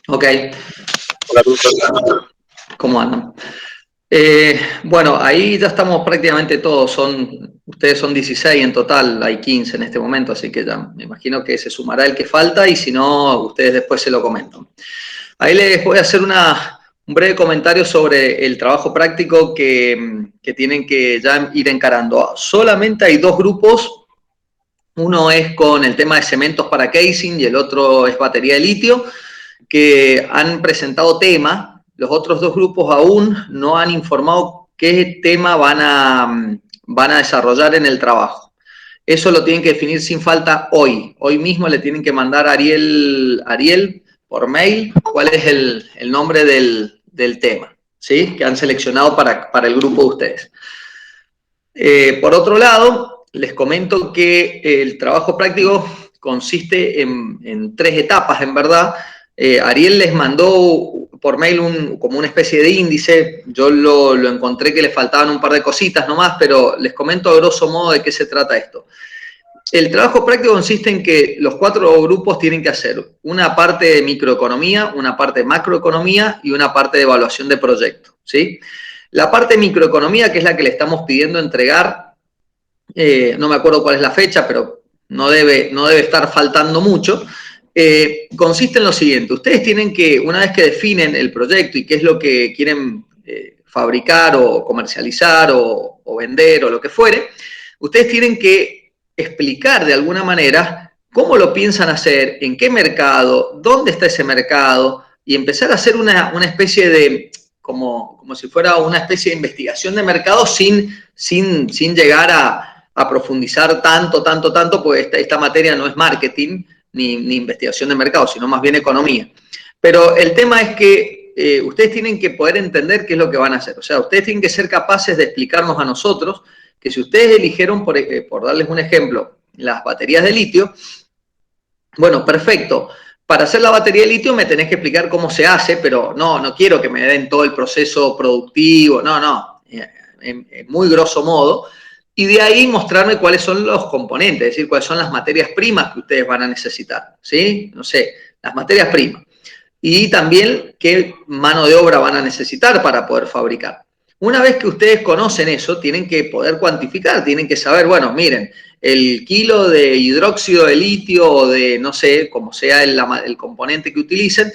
Ok, Hola, Bruno. ¿cómo andan? Bueno, ahí ya estamos prácticamente todos. Ustedes son 16 en total, hay 15 en este momento, así que ya me imagino que se sumará el que falta y si no, ustedes después se lo comentan. Ahí les voy a hacer un breve comentario sobre el trabajo práctico que tienen que ya ir encarando. Solamente hay dos grupos. Uno es con el tema de cementos para casing y el otro es batería de litio, que han presentado tema. Los otros dos grupos aún no han informado qué tema van a desarrollar en el trabajo. Eso lo tienen que definir sin falta hoy. Hoy mismo le tienen que mandar a Ariel por mail cuál es el nombre del tema, ¿sí? Que han seleccionado para el grupo de ustedes. Por otro lado, les comento que el trabajo práctico consiste en tres etapas, en verdad. Ariel les mandó por mail como una especie de índice. Yo lo encontré que le faltaban un par de cositas nomás, pero les comento a grosso modo de qué se trata esto. El trabajo práctico consiste en que los cuatro grupos tienen que hacer una parte de microeconomía, una parte de macroeconomía y una parte de evaluación de proyectos, ¿sí? La parte de microeconomía, que es la que le estamos pidiendo entregar, no me acuerdo cuál es la fecha, pero no debe estar faltando mucho, consiste en lo siguiente. Ustedes tienen que, una vez que definen el proyecto y qué es lo que quieren fabricar o comercializar o vender o lo que fuere, ustedes tienen que explicar de alguna manera cómo lo piensan hacer, en qué mercado, dónde está ese mercado y empezar a hacer una especie de, como si fuera una especie de investigación de mercado sin llegar a profundizar tanto, porque esta materia no es marketing ni investigación de mercado, sino más bien economía. Pero el tema es que ustedes tienen que poder entender qué es lo que van a hacer. O sea, ustedes tienen que ser capaces de explicarnos a nosotros que si ustedes eligieron, por darles un ejemplo, las baterías de litio, bueno, perfecto. Para hacer la batería de litio me tenés que explicar cómo se hace, pero no quiero que me den todo el proceso productivo, no, en muy grosso modo. Y de ahí mostrarme cuáles son los componentes, es decir, cuáles son las materias primas que ustedes van a necesitar, ¿sí? No sé, las materias primas. Y también qué mano de obra van a necesitar para poder fabricar. Una vez que ustedes conocen eso, tienen que poder cuantificar, tienen que saber, bueno, miren, el kilo de hidróxido de litio o de, no sé, como sea el componente que utilicen,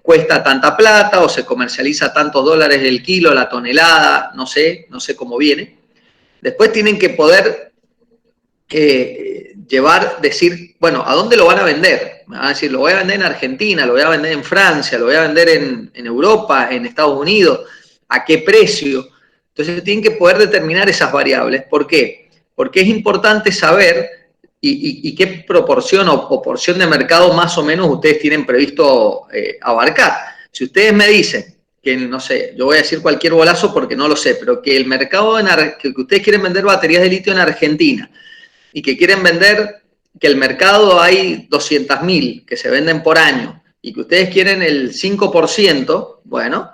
cuesta tanta plata o se comercializa tantos dólares el kilo, la tonelada, no sé cómo viene. Después tienen que poder decir, bueno, ¿a dónde lo van a vender? Me van a decir, lo voy a vender en Argentina, lo voy a vender en Francia, lo voy a vender en Europa, en Estados Unidos, ¿a qué precio? Entonces tienen que poder determinar esas variables. ¿Por qué? Porque es importante saber y qué proporción o porción de mercado más o menos ustedes tienen previsto abarcar. Si ustedes me dicen que, no sé, yo voy a decir cualquier bolazo porque no lo sé, pero que el mercado, que ustedes quieren vender baterías de litio en Argentina, y que quieren vender, que el mercado hay 200.000 que se venden por año y que ustedes quieren el 5%, bueno,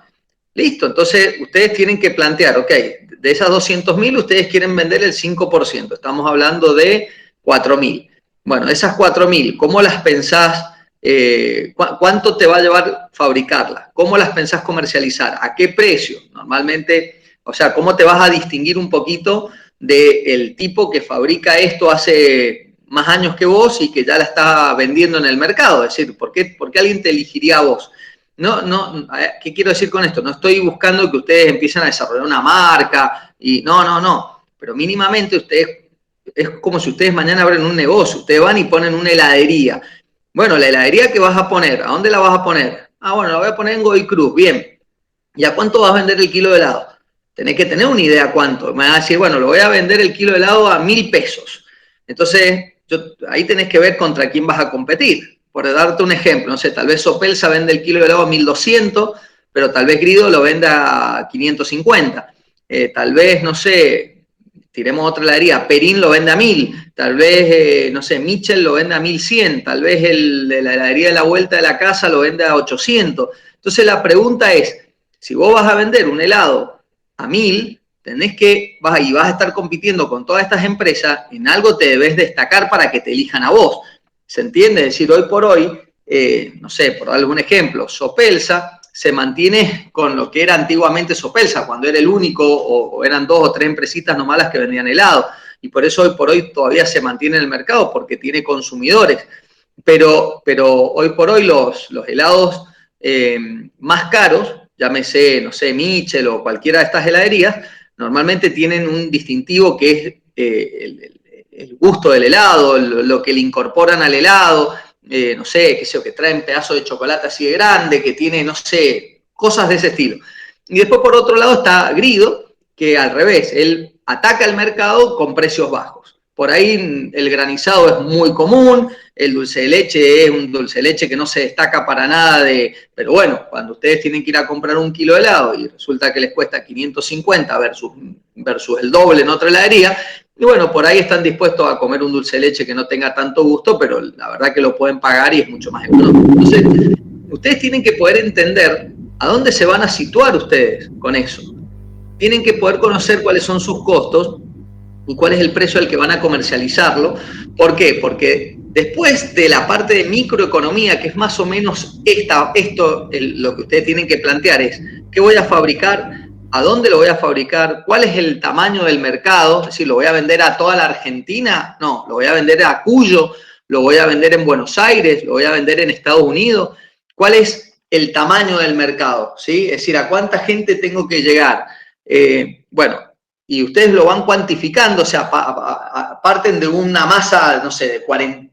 listo. Entonces ustedes tienen que plantear, ok, de esas 200.000 ustedes quieren vender el 5%. Estamos hablando de 4.000. Bueno, esas 4.000, ¿cómo las pensás? ¿Cuánto te va a llevar fabricarlas? ¿Cómo las pensás comercializar? ¿A qué precio? Normalmente, o sea, ¿cómo te vas a distinguir un poquito del tipo que fabrica esto hace más años que vos y que ya la está vendiendo en el mercado? Es decir, ¿por qué alguien te elegiría a vos? ¿Qué quiero decir con esto? No estoy buscando que ustedes empiecen a desarrollar una marca y no. Pero mínimamente ustedes, es como si ustedes mañana abren un negocio, ustedes van y ponen una heladería. Bueno, la heladería que vas a poner, ¿a dónde la vas a poner? Ah, bueno, la voy a poner en Godoy Cruz, bien. ¿Y a cuánto vas a vender el kilo de helado? Tenés que tener una idea cuánto. Me vas a decir, bueno, lo voy a vender el kilo de helado a 1.000 pesos. Entonces, ahí tenés que ver contra quién vas a competir. Por darte un ejemplo, no sé, tal vez Sopelsa vende el kilo de helado a 1.200, pero tal vez Grido lo venda a 550. Tal vez, no sé, tiremos otra heladería, Perín lo vende a 1.000, tal vez, no sé, Michel lo vende a 1.100, tal vez el de la heladería de la vuelta de la casa lo vende a 800. Entonces la pregunta es, si vos vas a vender un helado a 1.000, vas a estar compitiendo con todas estas empresas, en algo te debes destacar para que te elijan a vos. ¿Se entiende? Es decir, hoy por hoy, no sé, por dar algún ejemplo, Sopelsa se mantiene con lo que era antiguamente Sopelsa, cuando era el único o eran 2 o 3 empresitas nomás las que vendían helado. Y por eso hoy por hoy todavía se mantiene en el mercado, porque tiene consumidores. Pero hoy por hoy los helados más caros, llámese, no sé, Michel o cualquiera de estas heladerías, normalmente tienen un distintivo que es el gusto del helado, lo que le incorporan al helado, no sé, qué sé yo, que traen pedazos de chocolate así de grande, que tiene, no sé, cosas de ese estilo. Y después por otro lado está Grido, que al revés, él ataca el mercado con precios bajos. Por ahí el granizado es muy común, el dulce de leche es un dulce de leche que no se destaca para nada pero bueno, cuando ustedes tienen que ir a comprar un kilo de helado y resulta que les cuesta 550 versus el doble en otra heladería, y bueno, por ahí están dispuestos a comer un dulce de leche que no tenga tanto gusto, pero la verdad que lo pueden pagar y es mucho más económico. Entonces, ustedes tienen que poder entender a dónde se van a situar ustedes con eso. Tienen que poder conocer cuáles son sus costos y cuál es el precio al que van a comercializarlo. ¿Por qué? Porque después de la parte de microeconomía, que es más o menos lo que ustedes tienen que plantear es, ¿qué voy a fabricar? ¿A dónde lo voy a fabricar? ¿Cuál es el tamaño del mercado? Es decir, ¿lo voy a vender a toda la Argentina? No, ¿lo voy a vender a Cuyo? ¿Lo voy a vender en Buenos Aires? ¿Lo voy a vender en Estados Unidos? ¿Cuál es el tamaño del mercado? ¿Sí? Es decir, ¿a cuánta gente tengo que llegar? Bueno, y ustedes lo van cuantificando, o sea, parten de una masa, no sé,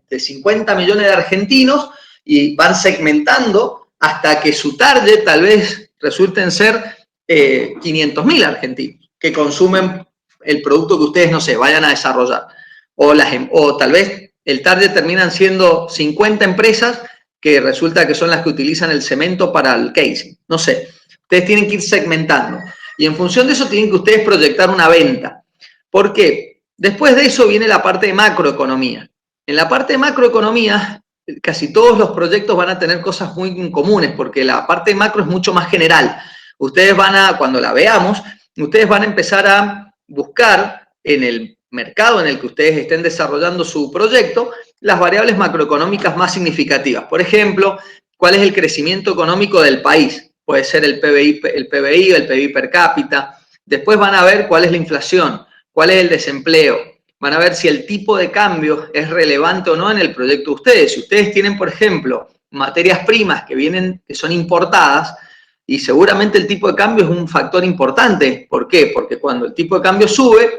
de 50 millones de argentinos y van segmentando hasta que su target tal vez resulten ser 500.000 argentinos que consumen el producto que ustedes, no sé, vayan a desarrollar. O tal vez el target terminan siendo 50 empresas que resulta que son las que utilizan el cemento para el casing. No sé, ustedes tienen que ir segmentando. Y en función de eso tienen que ustedes proyectar una venta. ¿Por qué? Después de eso viene la parte de macroeconomía. En la parte de macroeconomía, casi todos los proyectos van a tener cosas muy comunes, porque la parte de macro es mucho más general. Ustedes cuando la veamos, ustedes van a empezar a buscar en el mercado en el que ustedes estén desarrollando su proyecto las variables macroeconómicas más significativas. Por ejemplo, ¿cuál es el crecimiento económico del país? Puede ser el PBI, el PBI per cápita. Después van a ver cuál es la inflación, cuál es el desempleo. Van a ver si el tipo de cambio es relevante o no en el proyecto de ustedes. Si ustedes tienen, por ejemplo, materias primas que son importadas, y seguramente el tipo de cambio es un factor importante. ¿Por qué? Porque cuando el tipo de cambio sube,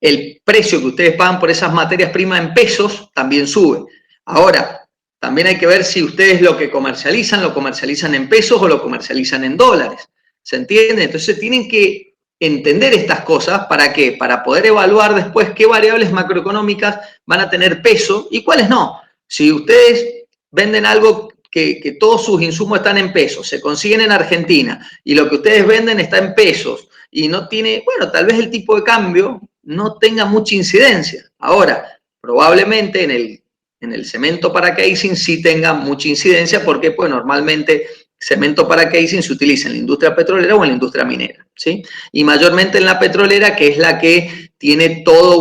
el precio que ustedes pagan por esas materias primas en pesos también sube. Ahora, también hay que ver si ustedes lo comercializan en pesos o lo comercializan en dólares. ¿Se entiende? Entonces tienen que entender estas cosas. ¿Para qué? Para poder evaluar después qué variables macroeconómicas van a tener peso y cuáles no. Si ustedes venden algo que todos sus insumos están en pesos, se consiguen en Argentina y lo que ustedes venden está en pesos y no tiene, bueno, tal vez el tipo de cambio no tenga mucha incidencia. Ahora, probablemente en el cemento para casing sí tenga mucha incidencia porque pues normalmente cemento para casing se utiliza en la industria petrolera o en la industria minera, ¿sí? Y mayormente en la petrolera, que es la que tiene todo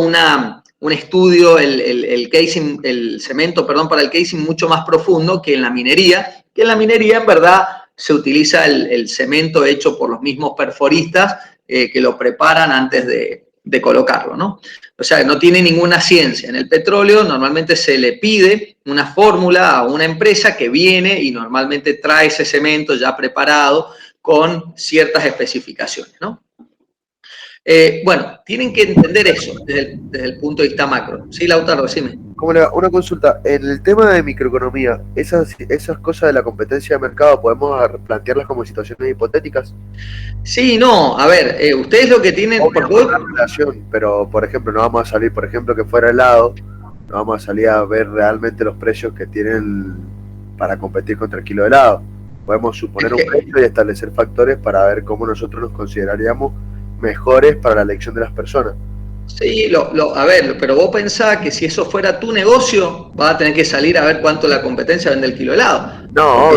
un estudio, el cemento, perdón, para el casing mucho más profundo que en la minería, en verdad se utiliza el cemento hecho por los mismos perforistas que lo preparan antes de colocarlo, ¿no? O sea, no tiene ninguna ciencia. En el petróleo normalmente se le pide una fórmula a una empresa que viene y normalmente trae ese cemento ya preparado con ciertas especificaciones, ¿no? Bueno, tienen que entender eso desde el punto de vista macro. Sí, Lautaro, decime. Una consulta, en el tema de microeconomía, esas cosas de la competencia de mercado, ¿podemos plantearlas como situaciones hipotéticas? Sí, no, a ver, ustedes lo que tienen... Una relación, pero por ejemplo, no vamos a salir, por ejemplo, que fuera helado, no vamos a salir a ver realmente los precios que tienen para competir contra el kilo de helado. Podemos suponer un precio y establecer factores para ver cómo nosotros nos consideraríamos mejores para la elección de las personas. Sí, a ver, pero vos pensás que si eso fuera tu negocio, vas a tener que salir a ver cuánto la competencia vende el kilo de helado. No,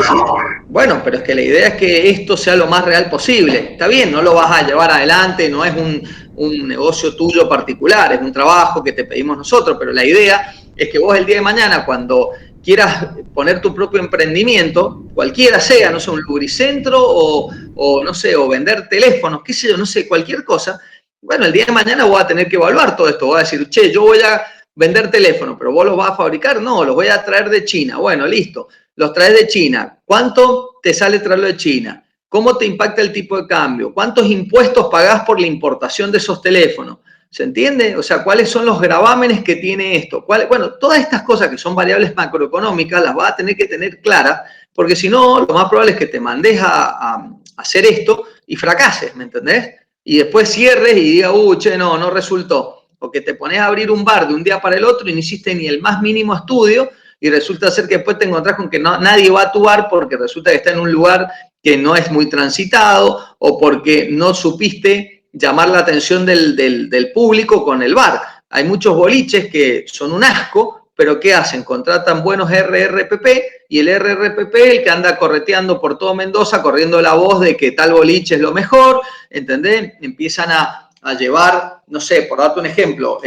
bueno, pero es que la idea es que esto sea lo más real posible. Está bien, no lo vas a llevar adelante, no es un negocio tuyo particular, es un trabajo que te pedimos nosotros, pero la idea es que vos el día de mañana, cuando quieras poner tu propio emprendimiento, cualquiera sea, no sé, un lubricentro o no sé, o vender teléfonos, qué sé yo, no sé, cualquier cosa, bueno, el día de mañana voy a tener que evaluar todo esto, voy a decir, che, yo voy a vender teléfonos, pero vos los vas a fabricar, no, los voy a traer de China, bueno, listo, los traes de China, ¿cuánto te sale traerlo de China? ¿Cómo te impacta el tipo de cambio? ¿Cuántos impuestos pagás por la importación de esos teléfonos? ¿Se entiende? O sea, ¿cuáles son los gravámenes que tiene esto? Bueno, todas estas cosas que son variables macroeconómicas las vas a tener que tener claras, porque si no, lo más probable es que te mandes a hacer esto y fracases, ¿me entendés? Y después cierres y digas, che, no resultó. Porque te pones a abrir un bar de un día para el otro y no hiciste ni el más mínimo estudio y resulta ser que después te encontrás con que nadie va a tu bar porque resulta que está en un lugar que no es muy transitado o porque no supiste llamar la atención del público con el bar. Hay muchos boliches que son un asco, pero ¿qué hacen? Contratan buenos RRPP y el RRPP, el que anda correteando por todo Mendoza, corriendo la voz de que tal boliche es lo mejor, ¿entendés? Empiezan a llevar, no sé, por darte un ejemplo,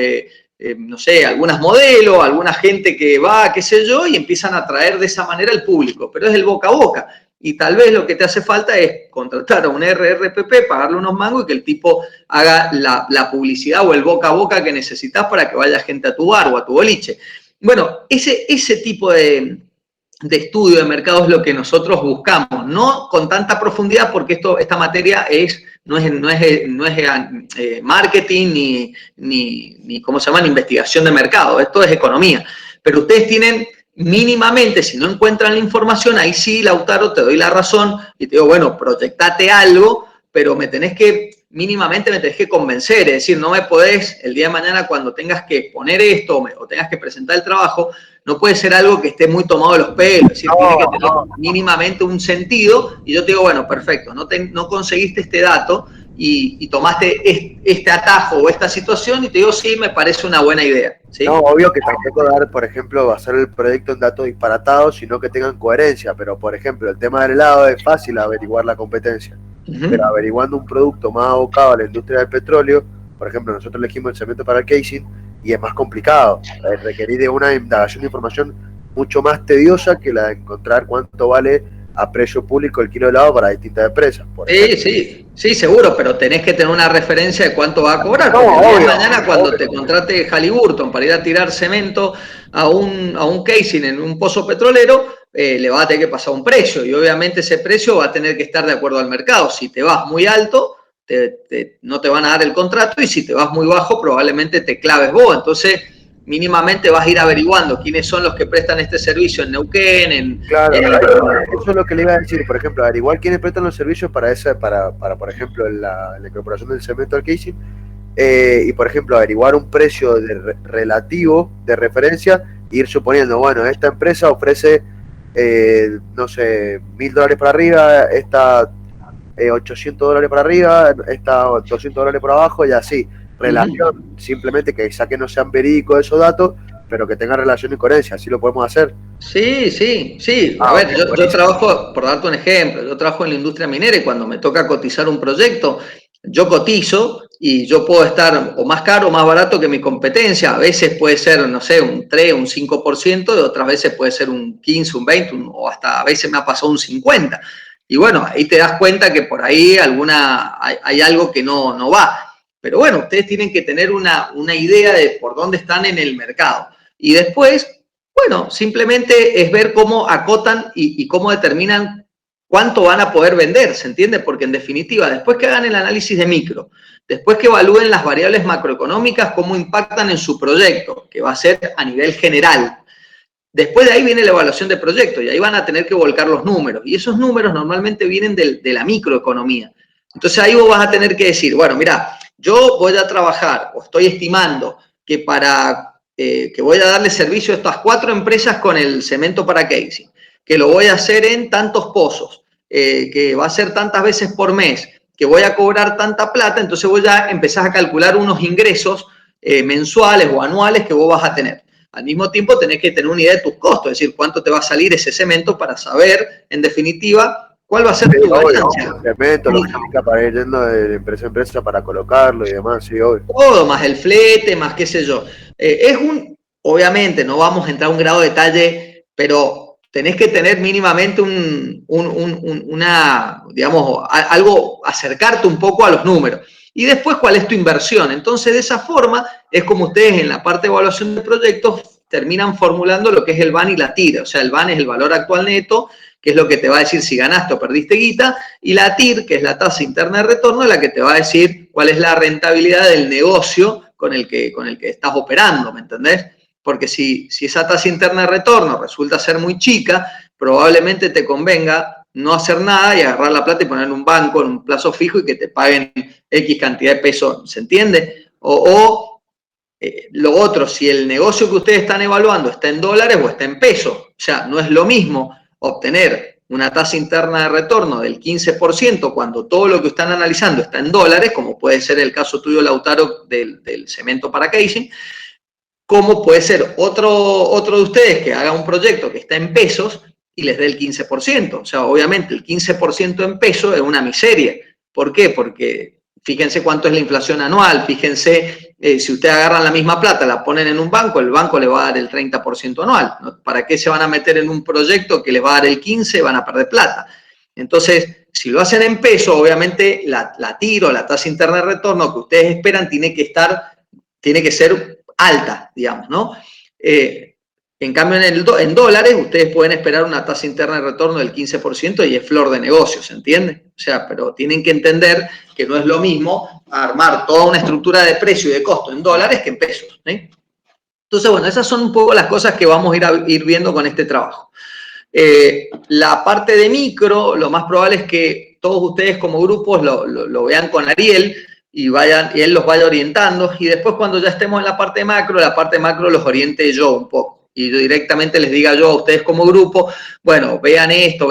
no sé, algunas modelos, alguna gente que va, qué sé yo, y empiezan a traer de esa manera al público, pero es el boca a boca. Y tal vez lo que te hace falta es contratar a un RRPP, pagarle unos mangos y que el tipo haga la publicidad o el boca a boca que necesitas para que vaya gente a tu bar o a tu boliche. Bueno, ese tipo de estudio de mercado es lo que nosotros buscamos, no con tanta profundidad porque esta materia no es marketing ni ¿cómo se llama? Ni investigación de mercado, esto es economía. Pero ustedes tienen mínimamente, si no encuentran la información, ahí sí, Lautaro, te doy la razón y te digo, bueno, proyectate algo, pero mínimamente me tenés que convencer, es decir, no me podés, el día de mañana cuando tengas que poner esto o tengas que presentar el trabajo, no puede ser algo que esté muy tomado de los pelos, es decir, tiene que tener mínimamente un sentido y yo te digo, bueno, perfecto, no conseguiste este dato y tomaste este atajo o esta situación y te digo, sí, me parece una buena idea. ¿Sí? No, obvio que tampoco dar, por ejemplo, basar el proyecto en datos disparatados, sino que tengan coherencia, pero por ejemplo, el tema del helado es fácil averiguar la competencia, pero averiguando un producto más abocado a la industria del petróleo, por ejemplo, nosotros elegimos el cemento para el casing y es más complicado, requerir de una indagación de información mucho más tediosa que la de encontrar cuánto vale a precio público el kilo de helado para distintas empresas. Sí, seguro, pero tenés que tener una referencia de cuánto va a cobrar. Porque el día de mañana cuando te contrate Halliburton para ir a tirar cemento a un casing en un pozo petrolero, le va a tener que pasar un precio y obviamente ese precio va a tener que estar de acuerdo al mercado. Si te vas muy alto, no te van a dar el contrato y si te vas muy bajo, probablemente te claves vos. Entonces, mínimamente vas a ir averiguando quiénes son los que prestan este servicio en Neuquén, Claro, eso es lo que le iba a decir, por ejemplo, averiguar quiénes prestan los servicios para por ejemplo, la incorporación del cemento al casing, y por ejemplo, averiguar un precio relativo de referencia, e ir suponiendo, bueno, esta empresa ofrece, no sé, $1.000 para arriba, esta $800 para arriba, esta $200 por abajo y así. Relación, simplemente que saquen no sean verídicos esos datos, pero que tengan relación y coherencia, así lo podemos hacer. Sí. A ver, yo trabajo, por darte un ejemplo, yo trabajo en la industria minera y cuando me toca cotizar un proyecto, yo cotizo y yo puedo estar o más caro o más barato que mi competencia. A veces puede ser, no sé, un 3, un 5%, y otras veces puede ser un 15, un 20, o hasta a veces me ha pasado un 50%. Y bueno, ahí te das cuenta que por ahí hay algo que no va. Pero bueno, ustedes tienen que tener una idea de por dónde están en el mercado. Y después, bueno, simplemente es ver cómo acotan y cómo determinan cuánto van a poder vender, ¿se entiende? Porque en definitiva, después que hagan el análisis de micro, después que evalúen las variables macroeconómicas, cómo impactan en su proyecto, que va a ser a nivel general. Después de ahí viene la evaluación de proyecto y ahí van a tener que volcar los números. Y esos números normalmente vienen de la microeconomía. Entonces ahí vos vas a tener que decir, bueno, mira, yo voy a trabajar o estoy estimando que que voy a darle servicio a estas 4 empresas con el cemento para casing, que lo voy a hacer en tantos pozos, que va a ser tantas veces por mes, que voy a cobrar tanta plata, entonces voy a empezar a calcular unos ingresos mensuales o anuales que vos vas a tener. Al mismo tiempo tenés que tener una idea de tus costos, es decir, cuánto te va a salir ese cemento para saber, en definitiva, cuál va a ser tu ganancia. Cemento, logística para ir yendo de empresa a empresa para colocarlo y demás, sí, obvio. Todo, más el flete, más qué sé yo. Obviamente, no vamos a entrar a un grado de detalle pero tenés que tener mínimamente digamos, algo, acercarte un poco a los números. Y después, ¿cuál es tu inversión? Entonces, de esa forma, es como ustedes en la parte de evaluación de proyectos terminan formulando lo que es el VAN y la TIR. O sea, el VAN es el valor actual neto, que es lo que te va a decir si ganaste o perdiste guita, y la TIR, que es la tasa interna de retorno, es la que te va a decir cuál es la rentabilidad del negocio con el que estás operando, ¿me entendés? Porque si esa tasa interna de retorno resulta ser muy chica, probablemente te convenga no hacer nada y agarrar la plata y poner en un banco en un plazo fijo y que te paguen X cantidad de pesos, ¿se entiende? Lo otro, si el negocio que ustedes están evaluando está en dólares o está en pesos, o sea, no es lo mismo obtener una tasa interna de retorno del 15% cuando todo lo que están analizando está en dólares, como puede ser el caso tuyo, Lautaro, del cemento para casing, como puede ser otro de ustedes que haga un proyecto que está en pesos y les dé el 15%. O sea, obviamente el 15% en pesos es una miseria. ¿Por qué? Porque fíjense cuánto es la inflación anual, fíjense, si ustedes agarran la misma plata, la ponen en un banco, el banco le va a dar el 30% anual, ¿no? ¿Para qué se van a meter en un proyecto que les va a dar el 15%? Van a perder plata. Entonces, si lo hacen en pesos, obviamente la TIR o la tasa interna de retorno que ustedes esperan tiene que ser alta, digamos, ¿no? En cambio, en dólares, ustedes pueden esperar una tasa interna de retorno del 15% y es flor de negocio, ¿se entiende? O sea, pero tienen que entender que no es lo mismo armar toda una estructura de precio y de costo en dólares que en pesos, ¿eh? Entonces, bueno, esas son un poco las cosas que vamos a ir viendo con este trabajo. La parte de micro, lo más probable es que todos ustedes como grupos lo vean con Ariel y él los vaya orientando, y después cuando ya estemos en la parte macro los oriente yo un poco, y yo directamente les diga yo a ustedes como grupo, bueno, vean esto,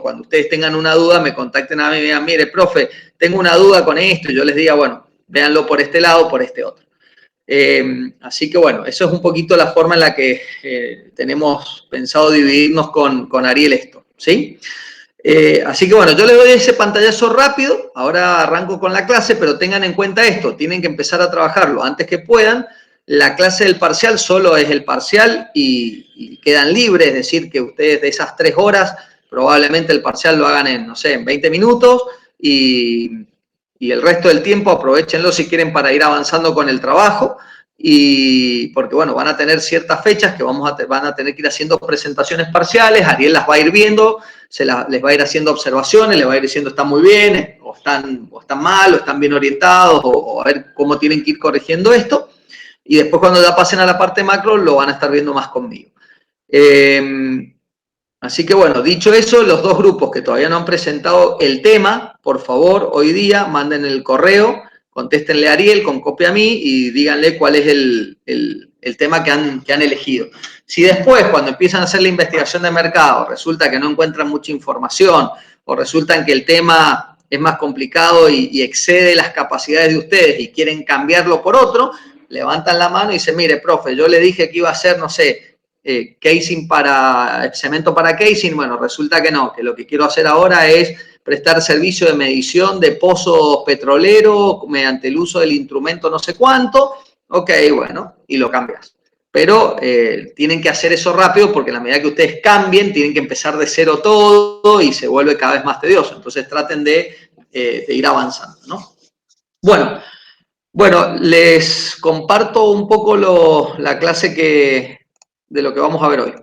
cuando ustedes tengan una duda me contacten a mí y me digan, mire, profe, tengo una duda con esto, y yo les diga, bueno, véanlo por este lado, por este otro. Así que bueno, eso es un poquito la forma en la que tenemos pensado dividirnos con Ariel esto, ¿sí? Así que bueno, yo les doy ese pantallazo rápido, ahora arranco con la clase, pero tengan en cuenta esto, tienen que empezar a trabajarlo antes que puedan. La clase del parcial solo es el parcial y quedan libres, es decir, que ustedes de esas 3 horas, probablemente el parcial lo hagan en, no sé, en 20 minutos y el resto del tiempo aprovechenlo si quieren para ir avanzando con el trabajo, y porque bueno, van a tener ciertas fechas que van a tener que ir haciendo presentaciones parciales, Ariel las va a ir viendo, les va a ir haciendo observaciones, les va a ir diciendo están muy bien, o están mal, o están bien orientados, o a ver cómo tienen que ir corrigiendo esto, y después cuando ya pasen a la parte macro lo van a estar viendo más conmigo. Así que bueno, dicho eso, los 2 grupos que todavía no han presentado el tema, por favor, hoy día manden el correo, contéstenle a Ariel con copia a mí y díganle cuál es el tema que han elegido. Si después, cuando empiezan a hacer la investigación de mercado, resulta que no encuentran mucha información o resulta que el tema es más complicado y excede las capacidades de ustedes y quieren cambiarlo por otro, levantan la mano y dicen, mire, profe, yo le dije que iba a hacer, no sé, casing cemento para casing, bueno, resulta que no, que lo que quiero hacer ahora es prestar servicio de medición de pozos petroleros mediante el uso del instrumento no sé cuánto, ok, bueno, y lo cambias. Pero tienen que hacer eso rápido porque a la medida que ustedes cambien, tienen que empezar de cero todo y se vuelve cada vez más tedioso. Entonces traten de ir avanzando, ¿no? Bueno, les comparto un poco la clase de lo que vamos a ver hoy.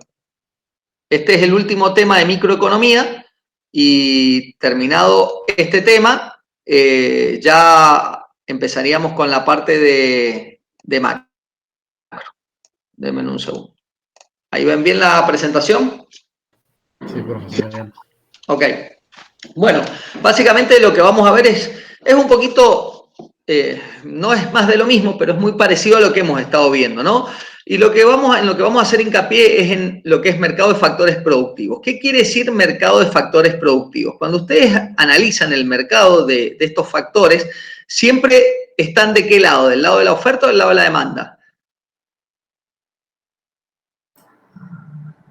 Este es el último tema de microeconomía y terminado este tema, ya empezaríamos con la parte de macro. Denme un segundo. ¿Ahí ven bien la presentación? Sí, profesor, bien. Ok. Bueno, básicamente lo que vamos a ver es un poquito, no es más de lo mismo, pero es muy parecido a lo que hemos estado viendo, ¿no? Y en lo que vamos a hacer hincapié es en lo que es mercado de factores productivos. ¿Qué quiere decir mercado de factores productivos? Cuando ustedes analizan el mercado de estos factores, siempre están ¿de qué lado? ¿Del lado de la oferta o del lado de la demanda?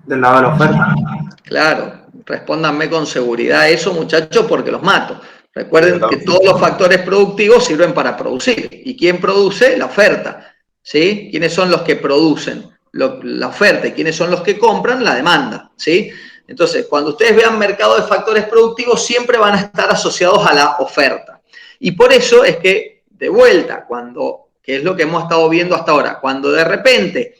Del lado de la oferta. Claro, respóndanme con seguridad eso, muchachos, porque los mato. Recuerden que todos los factores productivos sirven para producir. ¿Y quién produce? La oferta. ¿Sí? ¿Quiénes son los que producen? la oferta y quiénes son los que compran, la demanda, ¿sí? Entonces, cuando ustedes vean mercado de factores productivos, siempre van a estar asociados a la oferta. Y por eso es que, de vuelta, que es lo que hemos estado viendo hasta ahora, cuando de repente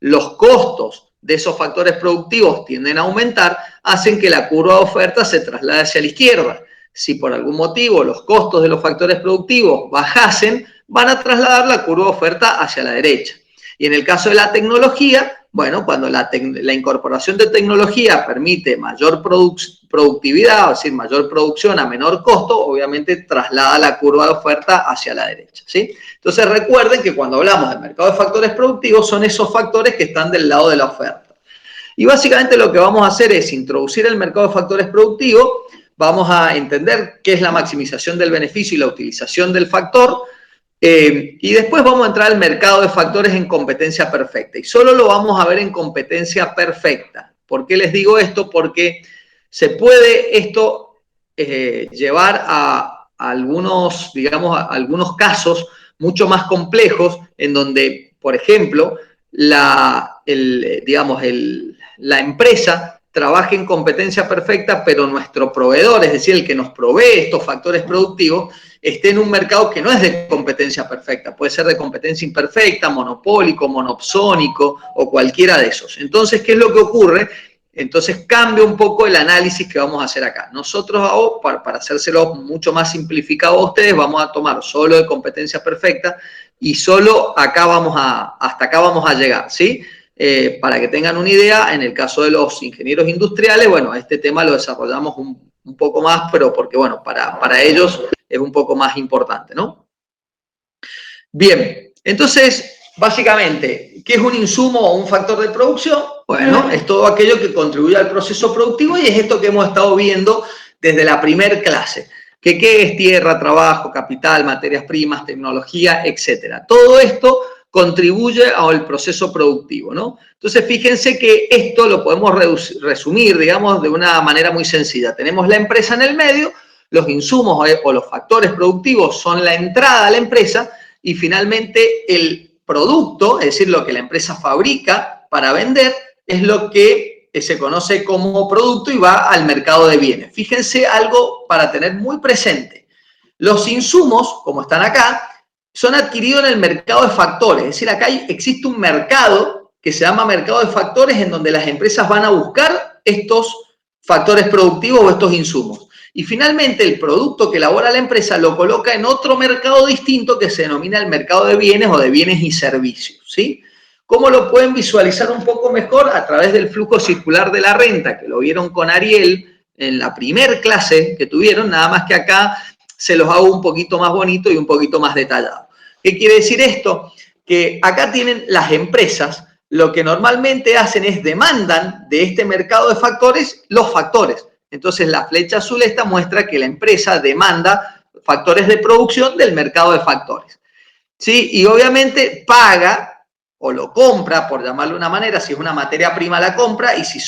los costos de esos factores productivos tienden a aumentar, hacen que la curva de oferta se traslade hacia la izquierda. Si por algún motivo los costos de los factores productivos bajasen, van a trasladar la curva de oferta hacia la derecha. Y en el caso de la tecnología, bueno, cuando la incorporación de tecnología permite mayor productividad, es decir, mayor producción a menor costo, obviamente traslada la curva de oferta hacia la derecha, ¿sí? Entonces recuerden que cuando hablamos del mercado de factores productivos son esos factores que están del lado de la oferta. Y básicamente lo que vamos a hacer es introducir el mercado de factores productivos, vamos a entender qué es la maximización del beneficio y la utilización del factor, y después vamos a entrar al mercado de factores en competencia perfecta. Y solo lo vamos a ver en competencia perfecta. ¿Por qué les digo esto? Porque se puede esto llevar a algunos, digamos, a algunos casos mucho más complejos en donde, por ejemplo, la empresa trabaje en competencia perfecta, pero nuestro proveedor, es decir, el que nos provee estos factores productivos, esté en un mercado que no es de competencia perfecta. Puede ser de competencia imperfecta, monopólico, monopsónico o cualquiera de esos. Entonces, ¿qué es lo que ocurre? Entonces cambia un poco el análisis que vamos a hacer acá. Nosotros, para hacérselo mucho más simplificado a ustedes, vamos a tomar solo de competencia perfecta y solo hasta acá vamos a llegar, ¿sí? Para que tengan una idea, en el caso de los ingenieros industriales, bueno, este tema lo desarrollamos un poco más, pero porque, bueno, para ellos es un poco más importante, ¿no? Bien, entonces, básicamente, ¿qué es un insumo o un factor de producción? Bueno, es todo aquello que contribuye al proceso productivo y es esto que hemos estado viendo desde la primer clase. ¿Qué es tierra, trabajo, capital, materias primas, tecnología, etcétera? Todo esto contribuye al proceso productivo, ¿no? Entonces, fíjense que esto lo podemos resumir, digamos, de una manera muy sencilla. Tenemos la empresa en el medio, los insumos o los factores productivos son la entrada a la empresa y finalmente el producto, es decir, lo que la empresa fabrica para vender, es lo que se conoce como producto y va al mercado de bienes. Fíjense algo para tener muy presente. Los insumos, como están acá, son adquiridos en el mercado de factores. Es decir, acá existe un mercado que se llama mercado de factores en donde las empresas van a buscar estos factores productivos o estos insumos. Y finalmente el producto que elabora la empresa lo coloca en otro mercado distinto que se denomina el mercado de bienes o de bienes y servicios, ¿sí? ¿Cómo lo pueden visualizar un poco mejor? A través del flujo circular de la renta, que lo vieron con Ariel en la primer clase que tuvieron, nada más que acá se los hago un poquito más bonito y un poquito más detallado. ¿Qué quiere decir esto? Que acá tienen las empresas, lo que normalmente hacen es demandan de este mercado de factores los factores. Entonces la flecha azul esta muestra que la empresa demanda factores de producción del mercado de factores, ¿sí? Y obviamente paga o lo compra, por llamarlo de una manera, si es una materia prima la compra y si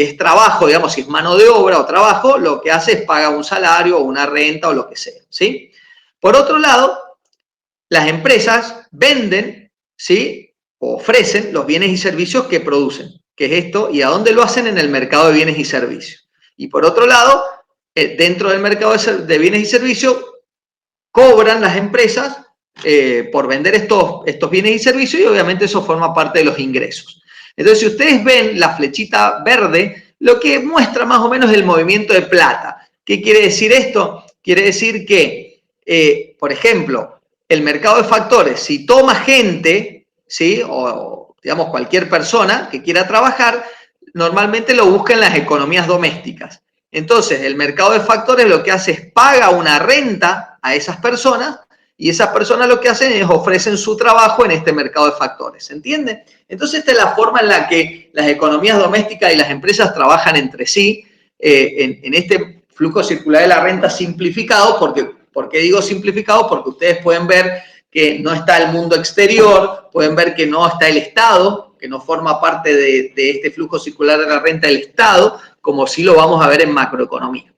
es trabajo, digamos, si es mano de obra o trabajo, lo que hace es pagar un salario o una renta o lo que sea, ¿sí? Por otro lado, las empresas venden, ¿sí? O ofrecen los bienes y servicios que producen. ¿Qué es esto? ¿Y a dónde lo hacen? En el mercado de bienes y servicios. Y por otro lado, dentro del mercado de bienes y servicios, cobran las empresas por vender estos bienes y servicios y obviamente eso forma parte de los ingresos. Entonces, si ustedes ven la flechita verde, lo que muestra más o menos el movimiento de plata. ¿Qué quiere decir esto? Quiere decir que, por ejemplo, el mercado de factores, si toma gente, ¿sí? O digamos cualquier persona que quiera trabajar, normalmente lo busca en las economías domésticas. Entonces, el mercado de factores lo que hace es paga una renta a esas personas y esas personas lo que hacen es ofrecen su trabajo en este mercado de factores. ¿Se entiende? Entonces, esta es la forma en la que las economías domésticas y las empresas trabajan entre sí en este flujo circular de la renta simplificado. ¿Por qué digo simplificado? Porque ustedes pueden ver que no está el mundo exterior, pueden ver que no está el Estado, que no forma parte de este flujo circular de la renta del Estado, como sí lo vamos a ver en macroeconomía.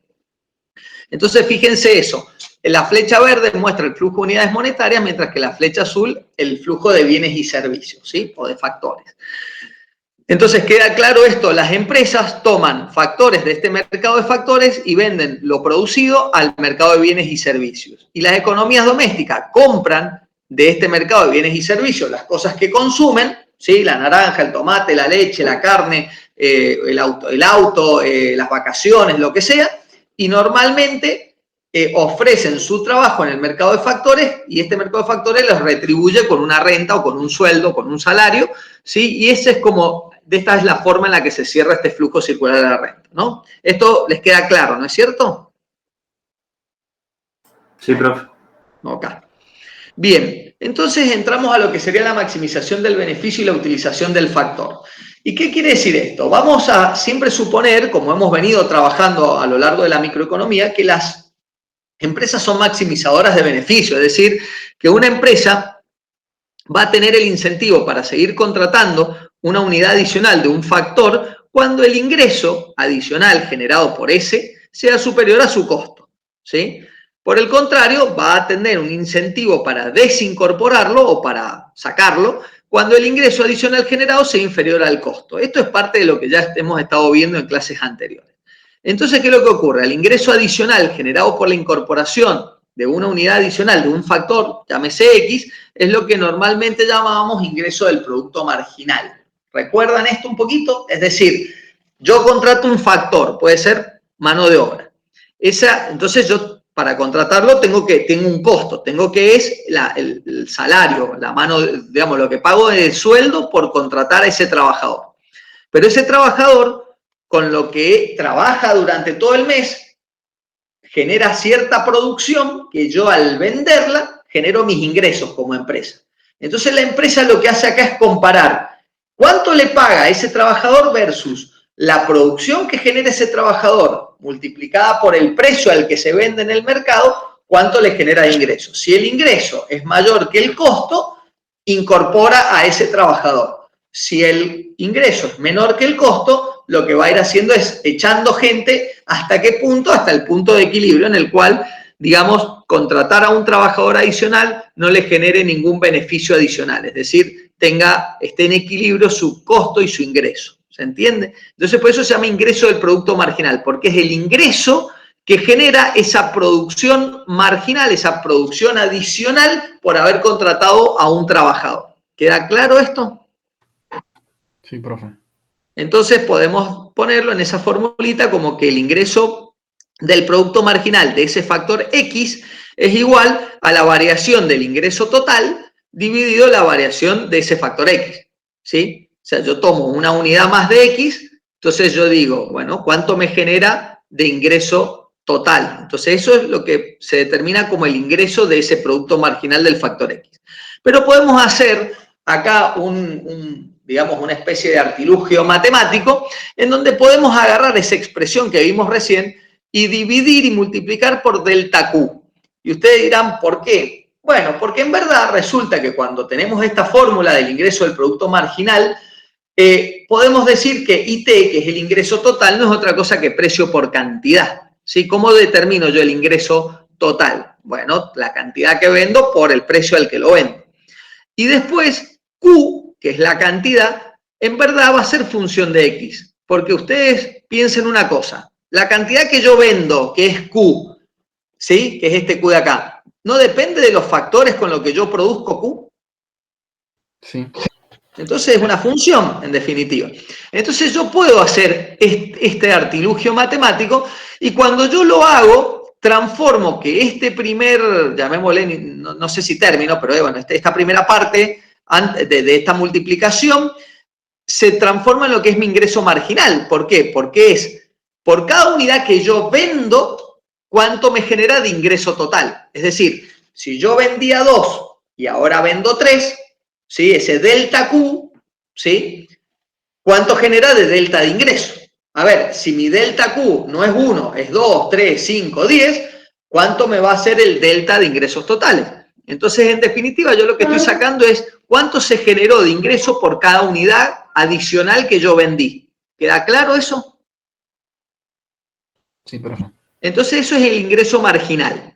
Entonces, fíjense eso. La flecha verde muestra el flujo de unidades monetarias, mientras que la flecha azul el flujo de bienes y servicios, ¿sí? O de factores. Entonces queda claro esto, las empresas toman factores de este mercado de factores y venden lo producido al mercado de bienes y servicios. Y las economías domésticas compran de este mercado de bienes y servicios las cosas que consumen, ¿sí? La naranja, el tomate, la leche, la carne, el auto, las vacaciones, lo que sea, y normalmente ofrecen su trabajo en el mercado de factores y este mercado de factores los retribuye con una renta o con un sueldo, con un salario, ¿sí? Y ese es como, esta es la forma en la que se cierra este flujo circular de la renta, ¿no? Esto les queda claro, ¿no es cierto? Sí, profe. Ok. Bien, entonces entramos a lo que sería la maximización del beneficio y la utilización del factor. ¿Y qué quiere decir esto? Vamos a siempre suponer, como hemos venido trabajando a lo largo de la microeconomía, que las empresas son maximizadoras de beneficio, es decir, que una empresa va a tener el incentivo para seguir contratando una unidad adicional de un factor cuando el ingreso adicional generado por ese sea superior a su costo, ¿sí? Por el contrario, va a tener un incentivo para desincorporarlo o para sacarlo cuando el ingreso adicional generado sea inferior al costo. Esto es parte de lo que ya hemos estado viendo en clases anteriores. Entonces, ¿qué es lo que ocurre? El ingreso adicional generado por la incorporación de una unidad adicional, de un factor, llámese X, es lo que normalmente llamábamos ingreso del producto marginal. ¿Recuerdan esto un poquito? Es decir, yo contrato un factor, puede ser mano de obra. Entonces yo para contratarlo tengo un costo, tengo que es el salario, la mano, digamos, lo que pago de sueldo por contratar a ese trabajador. Pero ese trabajador, con lo que trabaja durante todo el mes, genera cierta producción que yo al venderla genero mis ingresos como empresa. Entonces la empresa lo que hace acá es comparar cuánto le paga a ese trabajador versus la producción que genera ese trabajador multiplicada por el precio al que se vende en el mercado, cuánto le genera de ingresos. Si el ingreso es mayor que el costo, incorpora a ese trabajador. Si el ingreso es menor que el costo, lo que va a ir haciendo es echando gente hasta qué punto, hasta el punto de equilibrio en el cual, digamos, contratar a un trabajador adicional no le genere ningún beneficio adicional, es decir, esté en equilibrio su costo y su ingreso. ¿Se entiende? Entonces, por eso se llama ingreso del producto marginal, porque es el ingreso que genera esa producción marginal, esa producción adicional por haber contratado a un trabajador. ¿Queda claro esto? Sí, profe. Entonces podemos ponerlo en esa formulita como que el ingreso del producto marginal de ese factor X es igual a la variación del ingreso total dividido la variación de ese factor X, ¿sí? O sea, yo tomo una unidad más de X, entonces yo digo, bueno, ¿cuánto me genera de ingreso total? Entonces eso es lo que se determina como el ingreso de ese producto marginal del factor X. Pero podemos hacer acá digamos, una especie de artilugio matemático en donde podemos agarrar esa expresión que vimos recién y dividir y multiplicar por delta Q. Y ustedes dirán, ¿por qué? Bueno, porque en verdad resulta que cuando tenemos esta fórmula del ingreso del producto marginal, podemos decir que IT, que es el ingreso total, no es otra cosa que precio por cantidad, ¿sí? ¿Cómo determino yo el ingreso total? Bueno, la cantidad que vendo por el precio al que lo vendo. Y después, Q, que es la cantidad, en verdad va a ser función de X. Porque ustedes piensen una cosa, la cantidad que yo vendo, que es Q, ¿sí? Que es este Q de acá, ¿no depende de los factores con los que yo produzco Q? Sí. Entonces es una función, en definitiva. Entonces yo puedo hacer este artilugio matemático y cuando yo lo hago, transformo que este primer, llamémosle, no sé si término, pero bueno, esta primera parte de esta multiplicación se transforma en lo que es mi ingreso marginal. ¿Por qué? Porque es por cada unidad que yo vendo, cuánto me genera de ingreso total. Es decir, si yo vendía 2 y ahora vendo 3, ¿sí? Ese delta Q, ¿sí? ¿Cuánto genera de delta de ingreso? A ver, si mi delta Q no es 1, es 2, 3, 5, 10, ¿cuánto me va a hacer el delta de ingresos totales? Entonces, en definitiva, yo lo que estoy sacando es cuánto se generó de ingreso por cada unidad adicional que yo vendí. ¿Queda claro eso? Sí, profe. Entonces, eso es el ingreso marginal.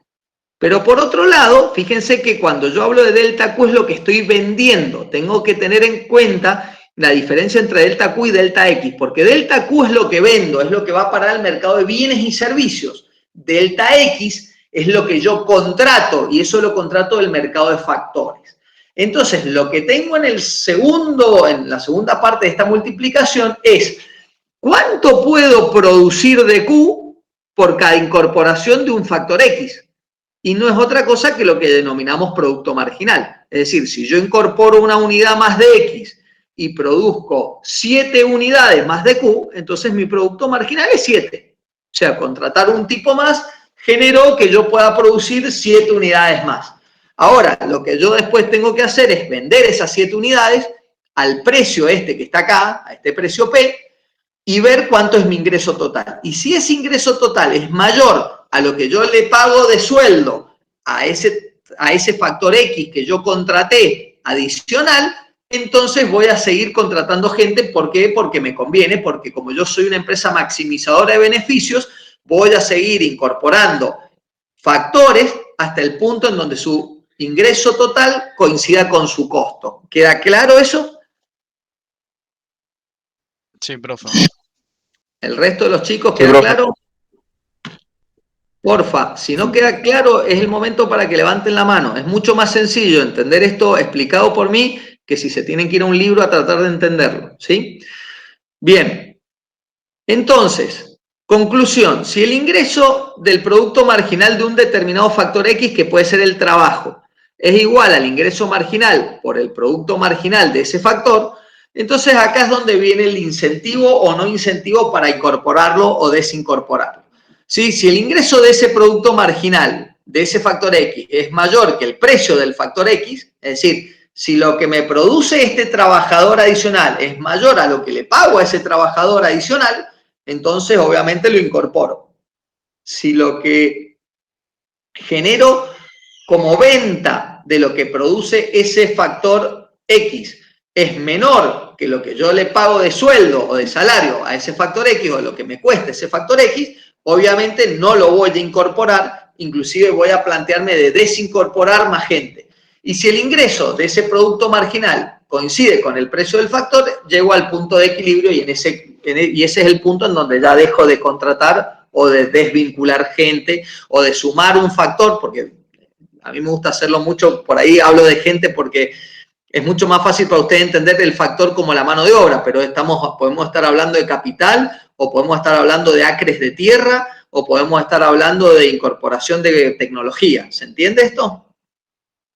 Pero por otro lado, fíjense que cuando yo hablo de delta Q es lo que estoy vendiendo. Tengo que tener en cuenta la diferencia entre delta Q y delta X, porque delta Q es lo que vendo, es lo que va a parar al mercado de bienes y servicios. Delta X es lo que yo contrato, y eso lo contrato del mercado de factores. Entonces, lo que tengo en la segunda parte de esta multiplicación es ¿cuánto puedo producir de Q por cada incorporación de un factor X? Y no es otra cosa que lo que denominamos producto marginal. Es decir, si yo incorporo una unidad más de X y produzco 7 unidades más de Q, entonces mi producto marginal es 7. O sea, contratar un tipo más generó que yo pueda producir 7 unidades más. Ahora, lo que yo después tengo que hacer es vender esas 7 unidades al precio este que está acá, a este precio P, y ver cuánto es mi ingreso total. Y si ese ingreso total es mayor a lo que yo le pago de sueldo a ese factor X que yo contraté adicional, entonces voy a seguir contratando gente. ¿Por qué? Porque me conviene, porque como yo soy una empresa maximizadora de beneficios, voy a seguir incorporando factores hasta el punto en donde su ingreso total coincida con su costo. ¿Queda claro eso? Sí, profe. ¿El resto de los chicos Sí, queda profe. claro? Porfa, si no queda claro, es el momento para que levanten la mano. Es mucho más sencillo entender esto explicado por mí que si se tienen que ir a un libro a tratar de entenderlo, ¿sí? Bien, entonces, conclusión. Si el ingreso del producto marginal de un determinado factor X, que puede ser el trabajo, es igual al ingreso marginal por el producto marginal de ese factor, entonces acá es donde viene el incentivo o no incentivo para incorporarlo o desincorporarlo. ¿Sí? Si el ingreso de ese producto marginal, de ese factor X, es mayor que el precio del factor X, es decir, si lo que me produce este trabajador adicional es mayor a lo que le pago a ese trabajador adicional, entonces obviamente lo incorporo. Si lo que genero como venta de lo que produce ese factor X es menor que lo que yo le pago de sueldo o de salario a ese factor X o lo que me cuesta ese factor X, obviamente no lo voy a incorporar, inclusive voy a plantearme de desincorporar más gente. Y si el ingreso de ese producto marginal coincide con el precio del factor, llego al punto de equilibrio y ese es el punto en donde ya dejo de contratar o de desvincular gente o de sumar un factor, porque a mí me gusta hacerlo mucho, por ahí hablo de gente porque es mucho más fácil para ustedes entender el factor como la mano de obra, pero podemos estar hablando de capital, o podemos estar hablando de acres de tierra, o podemos estar hablando de incorporación de tecnología. ¿Se entiende esto? O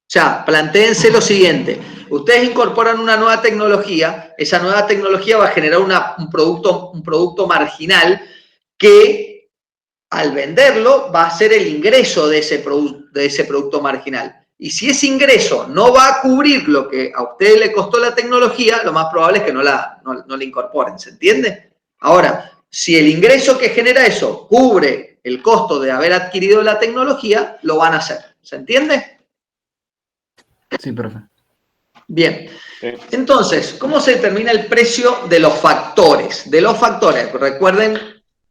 sea, plantéense lo siguiente. Ustedes incorporan una nueva tecnología, esa nueva tecnología va a generar un producto marginal que al venderlo va a ser el ingreso de ese producto marginal. Y si ese ingreso no va a cubrir lo que a usted le costó la tecnología, lo más probable es que no la incorporen. ¿Se entiende? Ahora, si el ingreso que genera eso cubre el costo de haber adquirido la tecnología, lo van a hacer. ¿Se entiende? Sí, profe. Bien. Sí. Entonces, ¿cómo se determina el precio de los factores? De los factores, recuerden,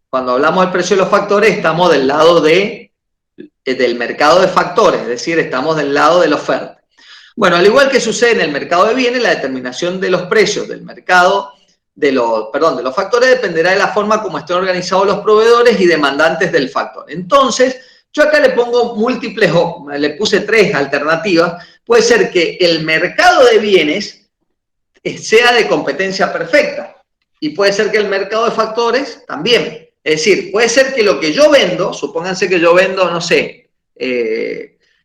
cuando hablamos del precio de los factores, estamos del lado del mercado de factores, es decir, estamos del lado de la oferta. Bueno, al igual que sucede en el mercado de bienes, la determinación de los precios del mercado, de los factores dependerá de la forma como estén organizados los proveedores y demandantes del factor. Entonces, yo acá le pongo múltiples, le puse 3 alternativas. Puede ser que el mercado de bienes sea de competencia perfecta y puede ser que el mercado de factores también. Es decir, puede ser que lo que yo vendo, supónganse que yo vendo, no sé,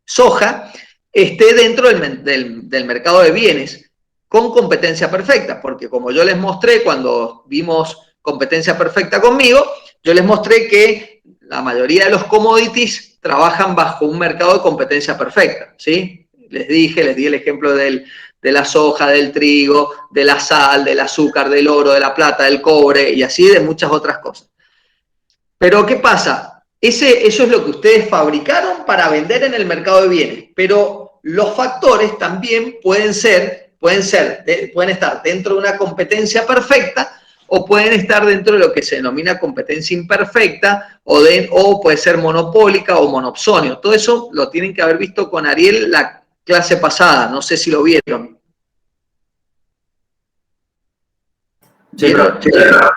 soja, esté dentro del mercado de bienes con competencia perfecta, porque como yo les mostré cuando vimos competencia perfecta conmigo, yo les mostré que la mayoría de los commodities trabajan bajo un mercado de competencia perfecta, ¿sí? Les di el ejemplo de la soja, del trigo, de la sal, del azúcar, del oro, de la plata, del cobre y así de muchas otras cosas. Pero ¿qué pasa? Eso es lo que ustedes fabricaron para vender en el mercado de bienes, pero los factores también pueden estar dentro de una competencia perfecta, o pueden estar dentro de lo que se denomina competencia imperfecta, o puede ser monopólica o monopsonio. Todo eso lo tienen que haber visto con Ariel la clase pasada, no sé si lo vieron.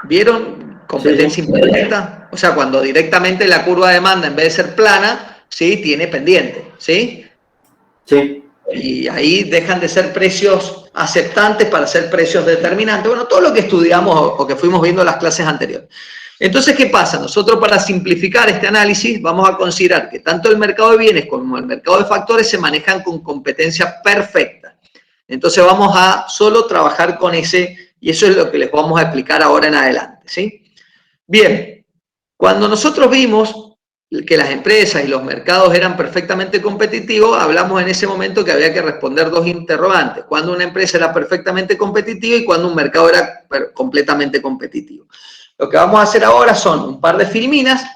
¿Vieron competencia imperfecta? O sea, cuando directamente la curva de demanda, en vez de ser plana, ¿sí? Tiene pendiente, ¿sí? Sí. Y ahí dejan de ser precios aceptantes para ser precios determinantes. Bueno, todo lo que estudiamos o que fuimos viendo en las clases anteriores. Entonces, ¿qué pasa? Nosotros, para simplificar este análisis, vamos a considerar que tanto el mercado de bienes como el mercado de factores se manejan con competencia perfecta. Entonces, vamos a solo trabajar con ese, y eso es lo que les vamos a explicar ahora en adelante, ¿sí? Bien, cuando nosotros vimos que las empresas y los mercados eran perfectamente competitivos, hablamos en ese momento que había que responder dos interrogantes: cuando una empresa era perfectamente competitiva y cuando un mercado era completamente competitivo. Lo que vamos a hacer ahora son un par de filminas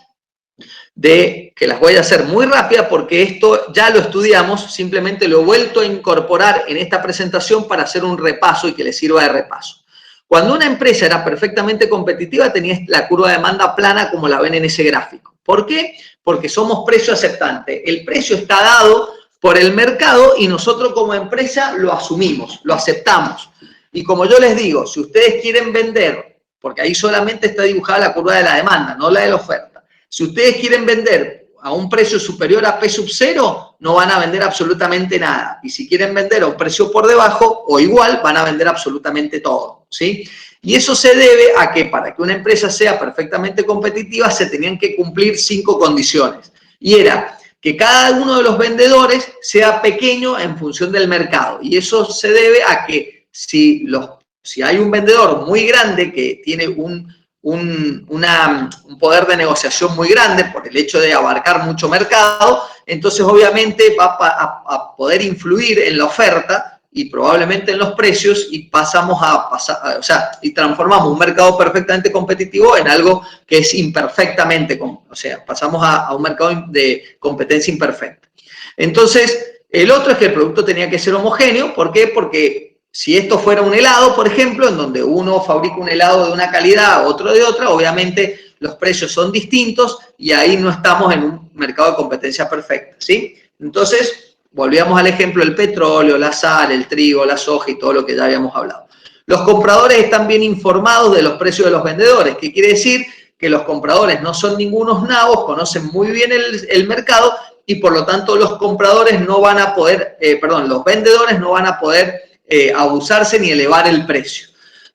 que las voy a hacer muy rápida porque esto ya lo estudiamos, simplemente lo he vuelto a incorporar en esta presentación para hacer un repaso y que les sirva de repaso. Cuando una empresa era perfectamente competitiva, tenía la curva de demanda plana como la ven en ese gráfico. ¿Por qué? Porque somos precio aceptante. El precio está dado por el mercado y nosotros como empresa lo asumimos, lo aceptamos. Y como yo les digo, si ustedes quieren vender, porque ahí solamente está dibujada la curva de la demanda, no la de la oferta. Si ustedes quieren vender a un precio superior a P sub 0, no van a vender absolutamente nada. Y si quieren vender a un precio por debajo o igual, van a vender absolutamente todo, ¿sí? Y eso se debe a que para que una empresa sea perfectamente competitiva se tenían que cumplir 5 condiciones. Y era que cada uno de los vendedores sea pequeño en función del mercado. Y eso se debe a que si hay un vendedor muy grande que tiene un poder de negociación muy grande por el hecho de abarcar mucho mercado, entonces obviamente va a poder influir en la oferta y probablemente en los precios, y y transformamos un mercado perfectamente competitivo en algo que es imperfectamente, pasamos a un mercado de competencia imperfecta. Entonces, el otro es que el producto tenía que ser homogéneo. ¿Por qué? Porque si esto fuera un helado, por ejemplo, en donde uno fabrica un helado de una calidad, otro de otra, obviamente los precios son distintos y ahí no estamos en un mercado de competencia perfecta, ¿sí? Entonces, volvíamos al ejemplo del petróleo, la sal, el trigo, la soja y todo lo que ya habíamos hablado. Los compradores están bien informados de los precios de los vendedores. ¿Qué quiere decir? Que los compradores no son ningunos nabos, conocen muy bien el mercado y por lo tanto los compradores no van a poder, los vendedores no van a poder abusarse ni elevar el precio.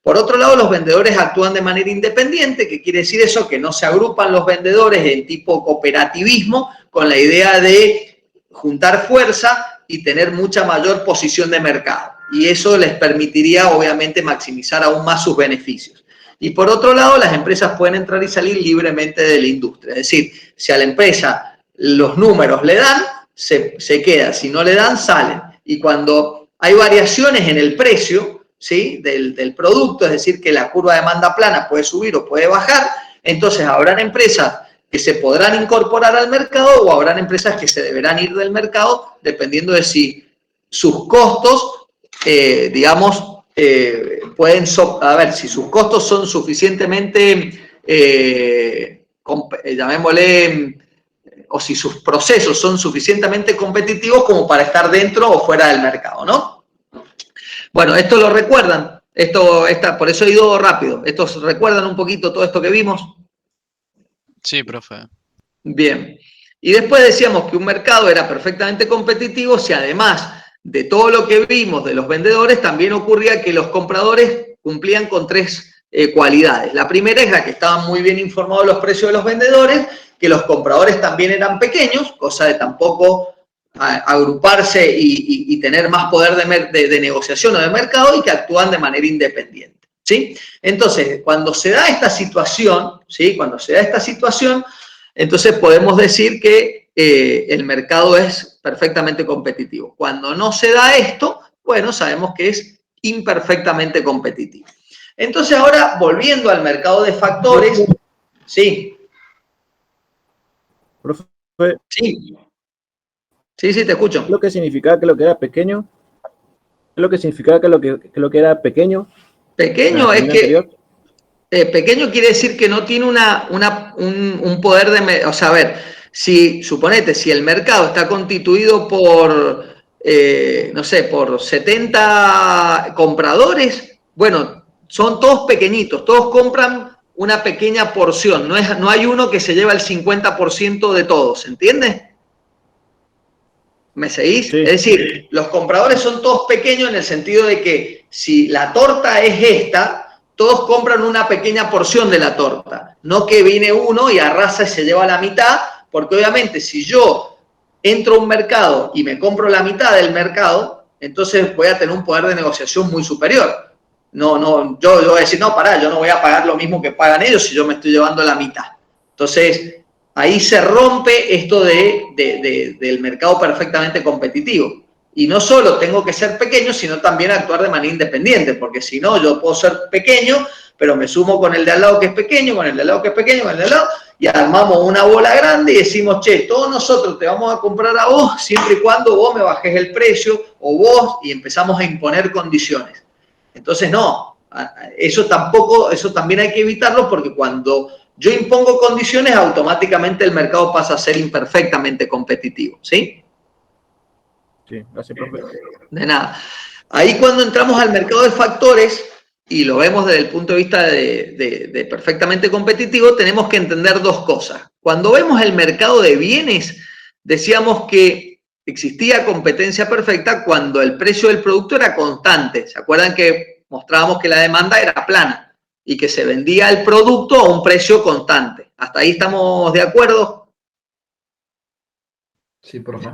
Por otro lado, los vendedores actúan de manera independiente. ¿Qué quiere decir eso? Que no se agrupan los vendedores en tipo cooperativismo con la idea de juntar fuerza y tener mucha mayor posición de mercado. Y eso les permitiría, obviamente, maximizar aún más sus beneficios. Y por otro lado, las empresas pueden entrar y salir libremente de la industria. Es decir, si a la empresa los números le dan, se queda. Si no le dan, salen. Y cuando hay variaciones en el precio, ¿sí?, del producto, es decir, que la curva de demanda plana puede subir o puede bajar, entonces habrán empresas que se podrán incorporar al mercado o habrán empresas que se deberán ir del mercado dependiendo de si sus costos, si sus costos son suficientemente, llamémosle, o si sus procesos son suficientemente competitivos como para estar dentro o fuera del mercado, ¿no? Bueno, esto lo recuerdan, por eso he ido rápido. ¿Estos recuerdan un poquito todo esto que vimos? Sí, profe. Bien. Y después decíamos que un mercado era perfectamente competitivo si además de todo lo que vimos de los vendedores, también ocurría que los compradores cumplían con 3 cualidades. La primera es la que estaban muy bien informados de los precios de los vendedores, que los compradores también eran pequeños, cosa de tampoco agruparse y tener más poder de negociación o de mercado, y que actúan de manera independiente, ¿sí? Entonces, cuando se da esta situación, ¿sí?, entonces podemos decir que el mercado es perfectamente competitivo. Cuando no se da esto, bueno, sabemos que es imperfectamente competitivo. Entonces ahora, volviendo al mercado de factores, sí. Profe, Sí. Sí, te escucho. ¿lo que significaba que lo que era pequeño? ¿Qué es lo que significaba que lo que era pequeño? Pequeño es que... Anterior. Pequeño quiere decir que no tiene un poder de... O sea, a ver, suponete, si el mercado está constituido por, no sé, por 70 compradores, bueno, son todos pequeñitos, todos compran una pequeña porción, no hay uno que se lleva el 50% de todos, ¿entiendes? ¿Me seguís? Sí. Es decir, los compradores son todos pequeños en el sentido de que si la torta es esta, todos compran una pequeña porción de la torta. No que viene uno y arrasa y se lleva la mitad, porque obviamente si yo entro a un mercado y me compro la mitad del mercado, entonces voy a tener un poder de negociación muy superior. Yo voy a decir, no, pará, yo no voy a pagar lo mismo que pagan ellos si yo me estoy llevando la mitad. Entonces, ahí se rompe esto del mercado perfectamente competitivo. Y no solo tengo que ser pequeño, sino también actuar de manera independiente, porque si no, yo puedo ser pequeño, pero me sumo con el de al lado que es pequeño, con el de al lado que es pequeño, con el de al lado, y armamos una bola grande y decimos, che, todos nosotros te vamos a comprar a vos, siempre y cuando vos me bajes el precio, o vos, y empezamos a imponer condiciones. Entonces, no, eso también hay que evitarlo, porque cuando yo impongo condiciones, automáticamente el mercado pasa a ser imperfectamente competitivo, ¿sí? Sí, gracias, profe. De nada. Ahí cuando entramos al mercado de factores, y lo vemos desde el punto de vista de perfectamente competitivo, tenemos que entender dos cosas. Cuando vemos el mercado de bienes, decíamos que existía competencia perfecta cuando el precio del producto era constante. ¿Se acuerdan que mostrábamos que la demanda era plana y que se vendía el producto a un precio constante? ¿Hasta ahí estamos de acuerdo? Sí, profe.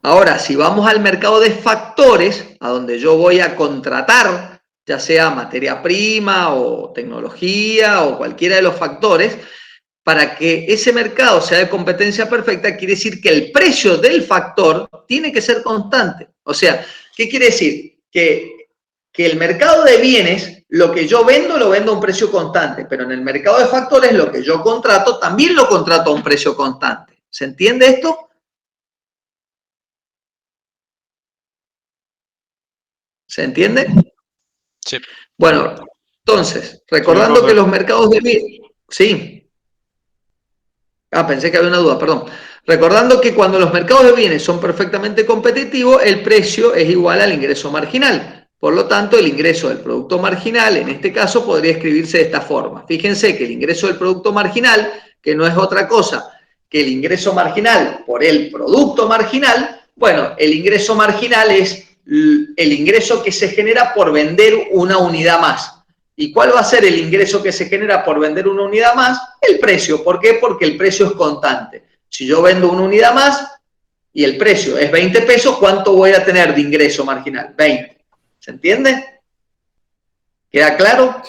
Ahora, si vamos al mercado de factores, a donde yo voy a contratar, ya sea materia prima o tecnología o cualquiera de los factores, para que ese mercado sea de competencia perfecta, quiere decir que el precio del factor tiene que ser constante. O sea, ¿qué quiere decir? Que el mercado de bienes, lo que yo vendo, lo vendo a un precio constante, pero en el mercado de factores, lo que yo contrato, también lo contrato a un precio constante. ¿Se entiende esto? ¿Se entiende? Sí. Bueno, entonces, recordando Sí, que los mercados de bienes... Sí. Pensé que había una duda, perdón. Recordando que cuando los mercados de bienes son perfectamente competitivos, el precio es igual al ingreso marginal. Por lo tanto, el ingreso del producto marginal, en este caso, podría escribirse de esta forma. Fíjense que el ingreso del producto marginal, que no es otra cosa que el ingreso marginal por el producto marginal, bueno, el ingreso marginal es el ingreso que se genera por vender una unidad más. ¿Y cuál va a ser el ingreso que se genera por vender una unidad más? El precio. ¿Por qué? Porque el precio es constante. Si yo vendo una unidad más y el precio es 20 pesos, ¿cuánto voy a tener de ingreso marginal? 20. ¿Se entiende? ¿Queda claro?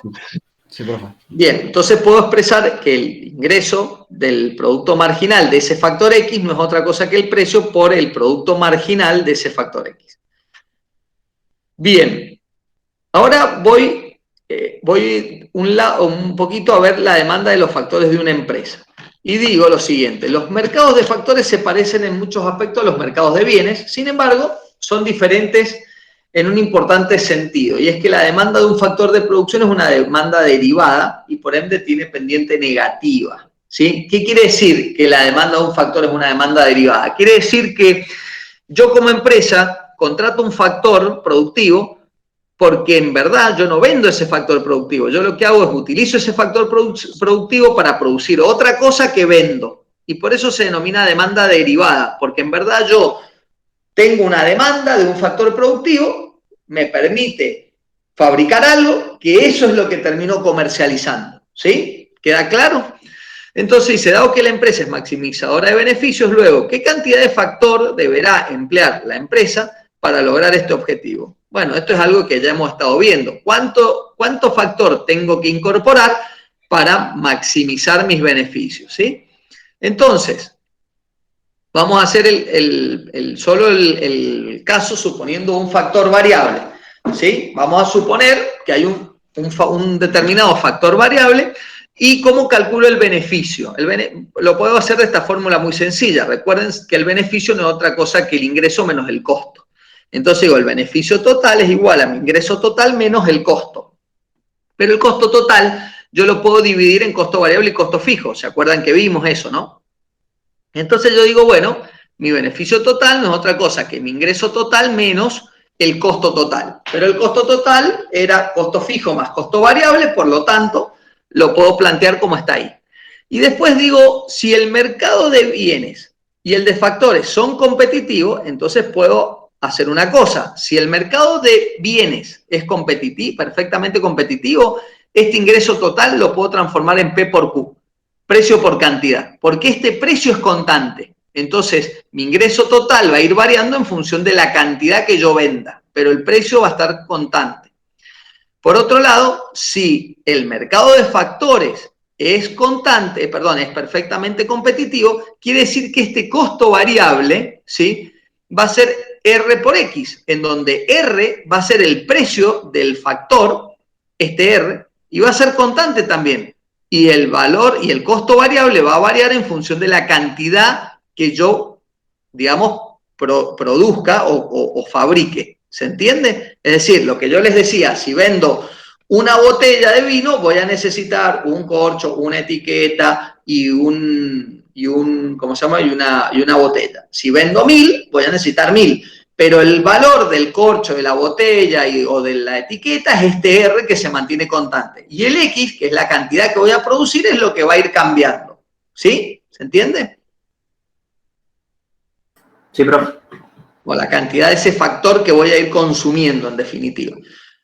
Sí, profe. Bien, entonces puedo expresar que el ingreso del producto marginal de ese factor X no es otra cosa que el precio por el producto marginal de ese factor X. Bien, ahora voy un poquito a ver la demanda de los factores de una empresa. Y digo lo siguiente, los mercados de factores se parecen en muchos aspectos a los mercados de bienes, sin embargo, son diferentes en un importante sentido, y es que la demanda de un factor de producción es una demanda derivada y por ende tiene pendiente negativa. ¿Sí? ¿Qué quiere decir que la demanda de un factor es una demanda derivada? Quiere decir que yo como empresa contrato un factor productivo porque en verdad yo no vendo ese factor productivo. Yo lo que hago es utilizo ese factor productivo para producir otra cosa que vendo. Y por eso se denomina demanda derivada, porque en verdad yo tengo una demanda de un factor productivo, me permite fabricar algo, que eso es lo que termino comercializando. ¿Sí? ¿Queda claro? Entonces, dice, dado que la empresa es maximizadora de beneficios, luego, ¿qué cantidad de factor deberá emplear la empresa para lograr este objetivo? Bueno, esto es algo que ya hemos estado viendo. ¿Cuánto factor tengo que incorporar para maximizar mis beneficios? ¿Sí? Entonces, vamos a hacer solo el caso suponiendo un factor variable. ¿Sí? Vamos a suponer que hay un determinado factor variable. ¿Y cómo calculo el beneficio? Lo puedo hacer de esta fórmula muy sencilla. Recuerden que el beneficio no es otra cosa que el ingreso menos el costo. Entonces digo, el beneficio total es igual a mi ingreso total menos el costo. Pero el costo total yo lo puedo dividir en costo variable y costo fijo. ¿Se acuerdan que vimos eso, no? Entonces yo digo, bueno, mi beneficio total no es otra cosa que mi ingreso total menos el costo total. Pero el costo total era costo fijo más costo variable, por lo tanto, lo puedo plantear como está ahí. Y después digo, si el mercado de bienes y el de factores son competitivos, entonces puedo hacer una cosa. Si el mercado de bienes es competitivo, perfectamente competitivo, este ingreso total lo puedo transformar en P por Q, precio por cantidad, porque este precio es constante. Entonces, mi ingreso total va a ir variando en función de la cantidad que yo venda, pero el precio va a estar constante. Por otro lado, si el mercado de factores es constante, es perfectamente competitivo, quiere decir que este costo variable, ¿sí?, va a ser R por X, en donde R va a ser el precio del factor, este R, y va a ser constante también. Y el valor y el costo variable va a variar en función de la cantidad que yo, digamos, produzca o fabrique. ¿Se entiende? Es decir, lo que yo les decía, si vendo una botella de vino, voy a necesitar un corcho, una etiqueta y ¿cómo se llama? Y una botella. Si vendo 1000, voy a necesitar 1000. Pero el valor del corcho, de la botella o de la etiqueta es este R que se mantiene constante. Y el X, que es la cantidad que voy a producir, es lo que va a ir cambiando. ¿Sí? ¿Se entiende? Sí, profe. O la cantidad de ese factor que voy a ir consumiendo, en definitiva.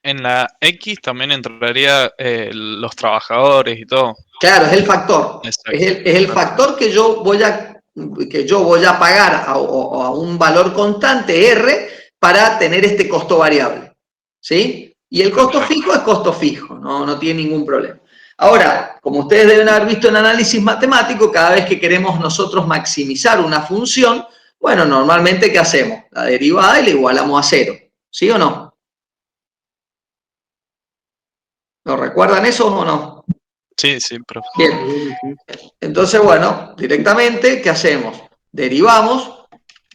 En la X también entraría los trabajadores y todo. Claro, es el factor. Es el factor que yo voy a pagar a un valor constante, R, para tener este costo variable. ¿Sí? Y el costo fijo es costo fijo, no tiene ningún problema. Ahora, como ustedes deben haber visto en análisis matemático, cada vez que queremos nosotros maximizar una función, bueno, normalmente, ¿qué hacemos? La derivada y la igualamos a 0. ¿Sí o no? ¿Lo recuerdan eso o no? Sí, sí, profe. Bien. Entonces, bueno, directamente, ¿qué hacemos? Derivamos,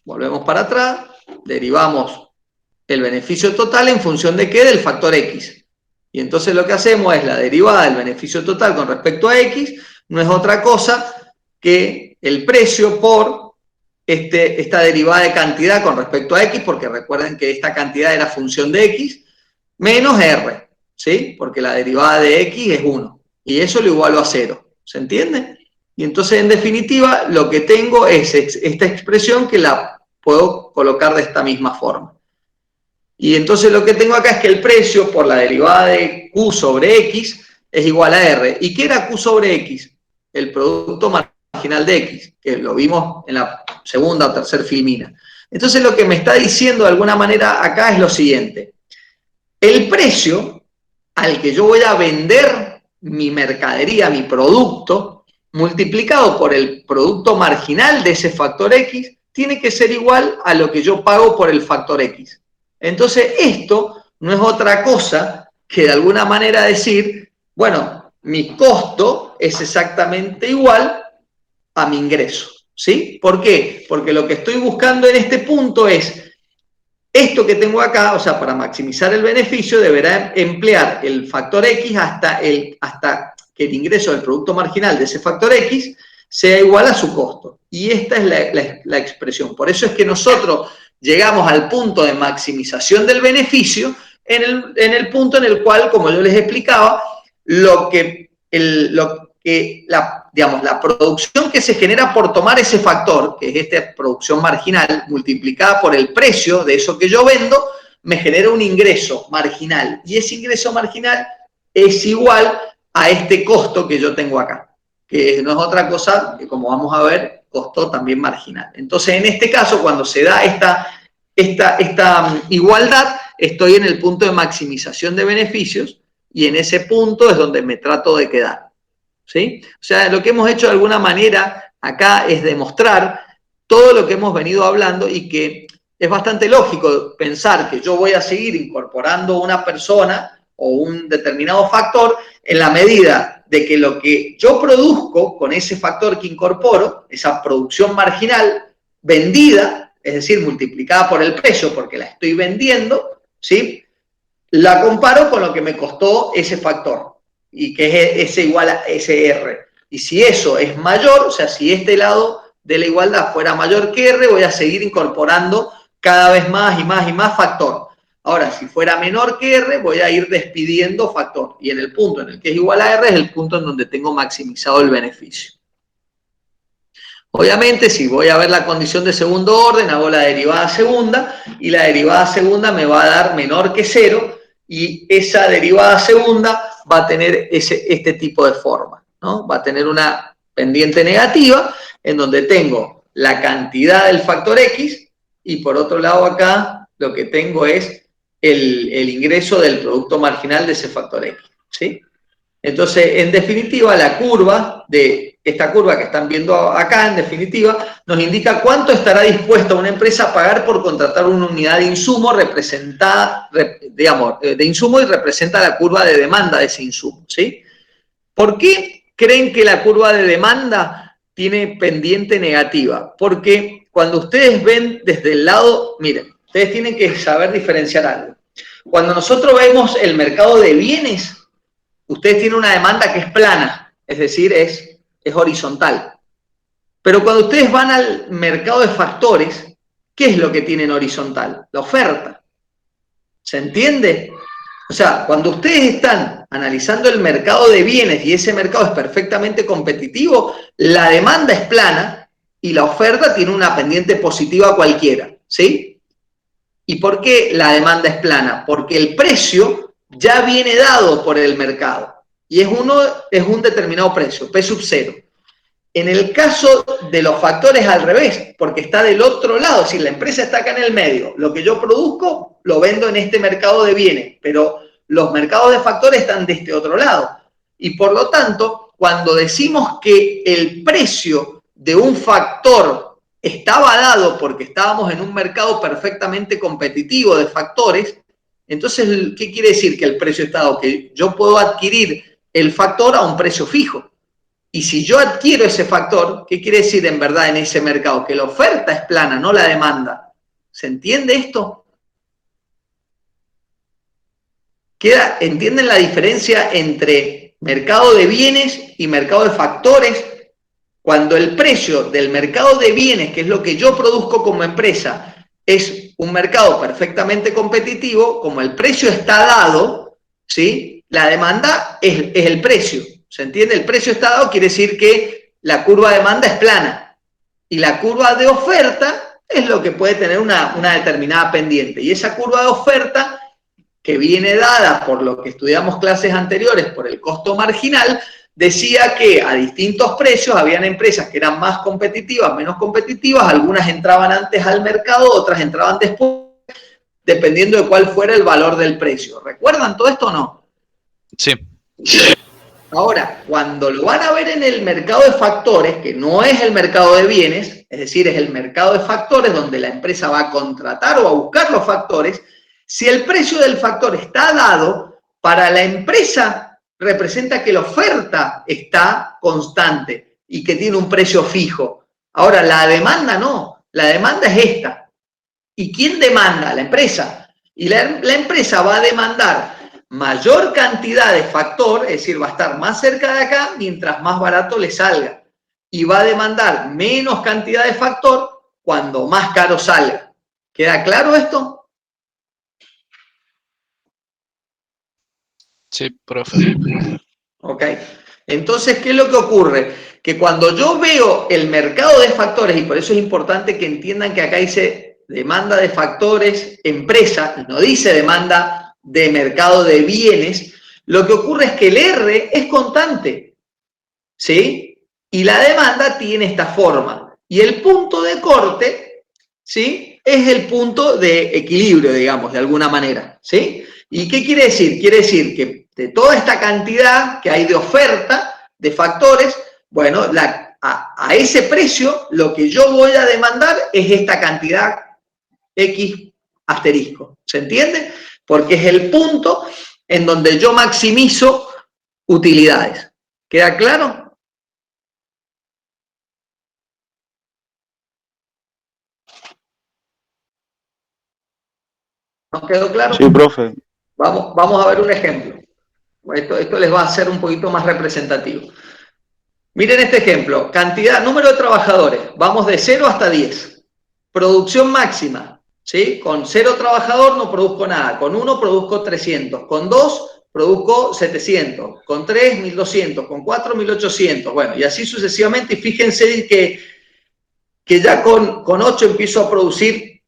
volvemos para atrás, derivamos el beneficio total en función de ¿qué? Del factor X. Y entonces lo que hacemos es la derivada del beneficio total con respecto a X, no es otra cosa que el precio por esta derivada de cantidad con respecto a X, porque recuerden que esta cantidad era función de X, menos R, ¿sí? Porque la derivada de X es 1. Y eso lo igualo a 0. ¿Se entiende? Y entonces, en definitiva, lo que tengo es esta expresión que la puedo colocar de esta misma forma. Y entonces lo que tengo acá es que el precio por la derivada de Q sobre X es igual a R. ¿Y qué era Q sobre X? El producto marginal de X, que lo vimos en la segunda o tercera filmina. Entonces lo que me está diciendo de alguna manera acá es lo siguiente. El precio al que yo voy a vender mi mercadería, mi producto, multiplicado por el producto marginal de ese factor X, tiene que ser igual a lo que yo pago por el factor X. Entonces, esto no es otra cosa que de alguna manera decir, bueno, mi costo es exactamente igual a mi ingreso, ¿sí? ¿Por qué? Porque lo que estoy buscando en este punto es esto que tengo acá, o sea, para maximizar el beneficio, deberá emplear el factor X hasta que el ingreso del producto marginal de ese factor X sea igual a su costo. Y esta es la expresión. Por eso es que nosotros llegamos al punto de maximización del beneficio en el punto en el cual, como yo les explicaba, la producción que se genera por tomar ese factor, que es esta producción marginal, multiplicada por el precio de eso que yo vendo, me genera un ingreso marginal. Y ese ingreso marginal es igual a este costo que yo tengo acá, que no es otra cosa que, como vamos a ver, costo también marginal. Entonces, en este caso, cuando se da esta igualdad, estoy en el punto de maximización de beneficios y en ese punto es donde me trato de quedar. ¿Sí? O sea, lo que hemos hecho de alguna manera acá es demostrar todo lo que hemos venido hablando y que es bastante lógico pensar que yo voy a seguir incorporando una persona o un determinado factor en la medida de que lo que yo produzco con ese factor que incorporo, esa producción marginal vendida, es decir, multiplicada por el precio porque la estoy vendiendo, ¿sí?, la comparo con lo que me costó ese factor. y que es S igual a SR. Y si eso es mayor, o sea, si este lado de la igualdad fuera mayor que R, voy a seguir incorporando cada vez más y más y más factor. Ahora, si fuera menor que R, voy a ir despidiendo factor. Y en el punto en el que es igual a R es el punto en donde tengo maximizado el beneficio. Obviamente, si voy a ver la condición de segundo orden, hago la derivada segunda, y la derivada segunda me va a dar menor que 0, y esa derivada segunda va a tener este tipo de forma, ¿no? Va a tener una pendiente negativa, en donde tengo la cantidad del factor X, y por otro lado acá lo que tengo es el ingreso del producto marginal de ese factor X, ¿sí? Entonces, en definitiva, la curva de esta curva que están viendo acá, en definitiva, nos indica cuánto estará dispuesta una empresa a pagar por contratar una unidad de insumo representada, digamos, de insumo, y representa la curva de demanda de ese insumo, ¿sí? ¿Por qué creen que la curva de demanda tiene pendiente negativa? Porque cuando ustedes ven desde el lado, miren, ustedes tienen que saber diferenciar algo. Cuando nosotros vemos el mercado de bienes, ustedes tienen una demanda que es plana, es decir, es horizontal. Pero cuando ustedes van al mercado de factores, ¿qué es lo que tienen horizontal? La oferta. ¿Se entiende? O sea, cuando ustedes están analizando el mercado de bienes y ese mercado es perfectamente competitivo, la demanda es plana y la oferta tiene una pendiente positiva cualquiera, ¿sí? ¿Y por qué la demanda es plana? Porque el precio ya viene dado por el mercado y es un determinado precio, P sub 0. En el caso de los factores al revés, porque está del otro lado, es decir, la empresa está acá en el medio, lo que yo produzco lo vendo en este mercado de bienes, pero los mercados de factores están de este otro lado. Y por lo tanto, cuando decimos que el precio de un factor estaba dado porque estábamos en un mercado perfectamente competitivo de factores, entonces, ¿qué quiere decir que el precio está dado? Que yo puedo adquirir el factor a un precio fijo. Y si yo adquiero ese factor, ¿qué quiere decir en verdad en ese mercado? Que la oferta es plana, no la demanda. ¿Se entiende esto? ¿Entienden la diferencia entre mercado de bienes y mercado de factores? Cuando el precio del mercado de bienes, que es lo que yo produzco como empresa, es un mercado perfectamente competitivo, como el precio está dado, ¿sí? La demanda es el precio. ¿Se entiende? El precio está dado, quiere decir que la curva de demanda es plana. Y la curva de oferta es lo que puede tener una determinada pendiente. Y esa curva de oferta, que viene dada por lo que estudiamos clases anteriores, por el costo marginal, decía que a distintos precios habían empresas que eran más competitivas, menos competitivas, algunas entraban antes al mercado, otras entraban después, dependiendo de cuál fuera el valor del precio. ¿Recuerdan todo esto o no? Sí. Ahora, cuando lo van a ver en el mercado de factores, que no es el mercado de bienes, es decir, es el mercado de factores donde la empresa va a contratar o a buscar los factores, si el precio del factor está dado, para la empresa representa que la oferta está constante y que tiene un precio fijo. Ahora, la demanda no, la demanda es esta. ¿Y quién demanda? La empresa. Y la empresa va a demandar mayor cantidad de factor, es decir, va a estar más cerca de acá mientras más barato le salga. Y va a demandar menos cantidad de factor cuando más caro salga. ¿Queda claro esto? Sí, profe. Ok. Entonces, ¿qué es lo que ocurre? Que cuando yo veo el mercado de factores, y por eso es importante que entiendan que acá dice demanda de factores, empresa, y no dice demanda de mercado de bienes, lo que ocurre es que el R es constante, ¿sí? Y la demanda tiene esta forma. Y el punto de corte, ¿sí? Es el punto de equilibrio, digamos, de alguna manera, ¿sí? ¿Y qué quiere decir? Quiere decir que de toda esta cantidad que hay de oferta, de factores, bueno, a ese precio lo que yo voy a demandar es esta cantidad X asterisco. ¿Se entiende? Porque es el punto en donde yo maximizo utilidades. ¿Queda claro? ¿Nos quedó claro? Sí, profe. Vamos a ver un ejemplo. Esto les va a ser un poquito más representativo. Miren este ejemplo, cantidad, número de trabajadores, vamos de 0 hasta 10. Producción máxima, ¿sí? Con 0 trabajador no produzco nada, con 1 produzco 300, con 2 produzco 700, con 3 1200, con 4 1800, bueno, y así sucesivamente, y fíjense que ya con 8 empiezo a producir,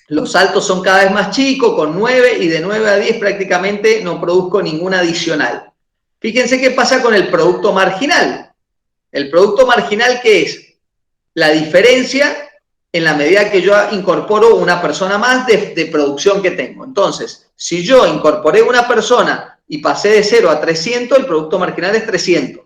los saltos son cada vez más chicos, con 9, y de 9 a 10 prácticamente no produzco ninguna adicional. Fíjense qué pasa con el producto marginal. El producto marginal, ¿qué es? La diferencia en la medida que yo incorporo una persona más de producción que tengo. Entonces, si yo incorporé una persona y pasé de 0 a 300, el producto marginal es 300.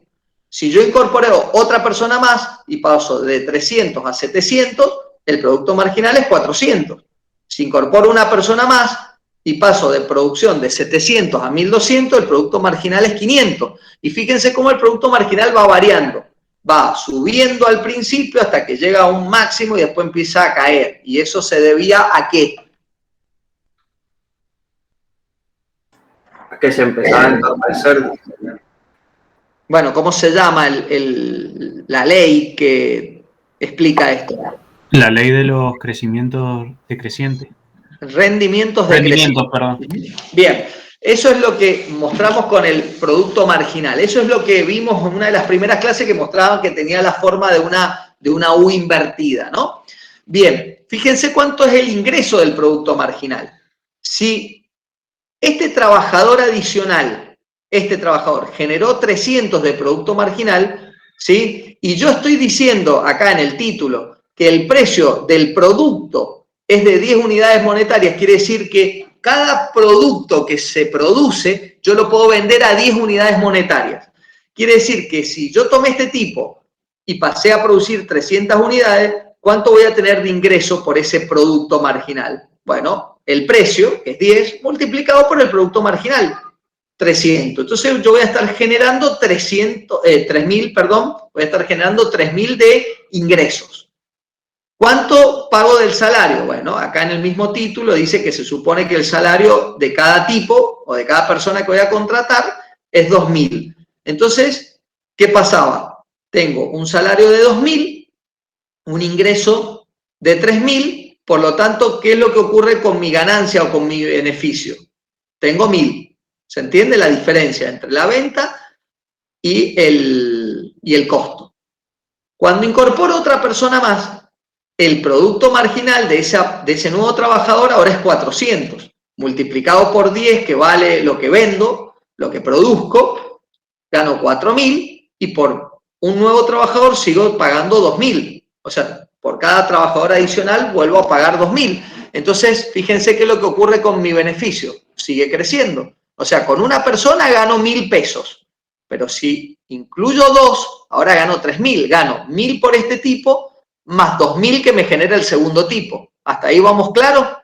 Si yo incorporé otra persona más y paso de 300 a 700, el producto marginal es 400. Si incorporo una persona más y paso de producción de 700 a 1200, el producto marginal es 500. Y fíjense cómo el producto marginal va variando. Va subiendo al principio hasta que llega a un máximo y después empieza a caer. ¿Y eso se debía a qué? A que se empezaba a entorpecer. Bueno, ¿cómo se llama la ley que explica esto? La ley de los crecimientos decrecientes. Rendimientos decrecientes. Perdón. Bien, eso es lo que mostramos con el producto marginal. Eso es lo que vimos en una de las primeras clases que mostraban que tenía la forma de una U invertida, ¿no? Bien, fíjense cuánto es el ingreso del producto marginal. Si este trabajador adicional, este trabajador generó 300 de producto marginal, ¿sí? Y yo estoy diciendo acá en el título que el precio del producto es de 10 unidades monetarias, quiere decir que cada producto que se produce, yo lo puedo vender a 10 unidades monetarias. Quiere decir que si yo tomé este tipo y pasé a producir 300 unidades, ¿cuánto voy a tener de ingreso por ese producto marginal? Bueno, el precio, que es 10, multiplicado por el producto marginal, 300. Entonces yo voy a estar generando 3.000, voy a estar generando 3.000 de ingresos. ¿Cuánto pago del salario? Bueno, acá en el mismo título dice que se supone que el salario de cada tipo o de cada persona que voy a contratar es 2.000. Entonces, ¿qué pasaba? Tengo un salario de 2.000, un ingreso de 3.000, por lo tanto, ¿qué es lo que ocurre con mi ganancia o con mi beneficio? Tengo 1.000. ¿Se entiende la diferencia entre la venta y el costo? Cuando incorporo otra persona más, el producto marginal de ese nuevo trabajador ahora es 400, multiplicado por 10, que vale lo que vendo, lo que produzco, gano 4.000 y por un nuevo trabajador sigo pagando 2.000. O sea, por cada trabajador adicional vuelvo a pagar 2.000. Entonces, fíjense qué es lo que ocurre con mi beneficio. Sigue creciendo. O sea, con una persona gano 1.000 pesos. Pero si incluyo 2, ahora gano 3.000. Gano 1.000 por este tipo, más 2.000 que me genera el segundo tipo. ¿Hasta ahí vamos claros?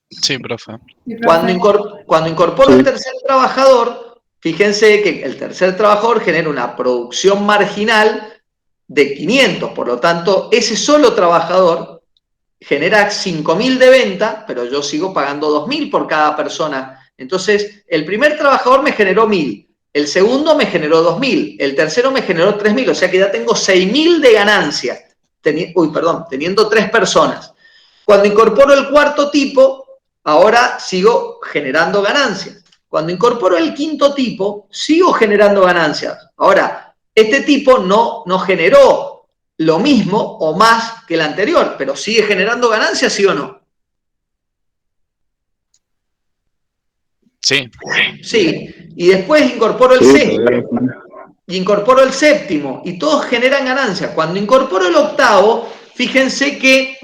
Sí, profe. Cuando incorporo el tercer trabajador, fíjense que el tercer trabajador genera una producción marginal de 500. Por lo tanto, ese solo trabajador genera 5.000 de venta, pero yo sigo pagando 2.000 por cada persona. Entonces, el primer trabajador me generó 1.000. El segundo me generó 2.000, el tercero me generó 3.000, o sea que ya tengo 6.000 de ganancia, teniendo 3 personas. Cuando incorporo el cuarto tipo, ahora sigo generando ganancias. Cuando incorporo el quinto tipo, sigo generando ganancias. Ahora, este tipo no generó lo mismo o más que el anterior, pero sigue generando ganancias, ¿sí o no? Sí. Sí, y después incorporo el sexto, y incorporo el séptimo, y todos generan ganancias. Cuando incorporo el octavo, fíjense que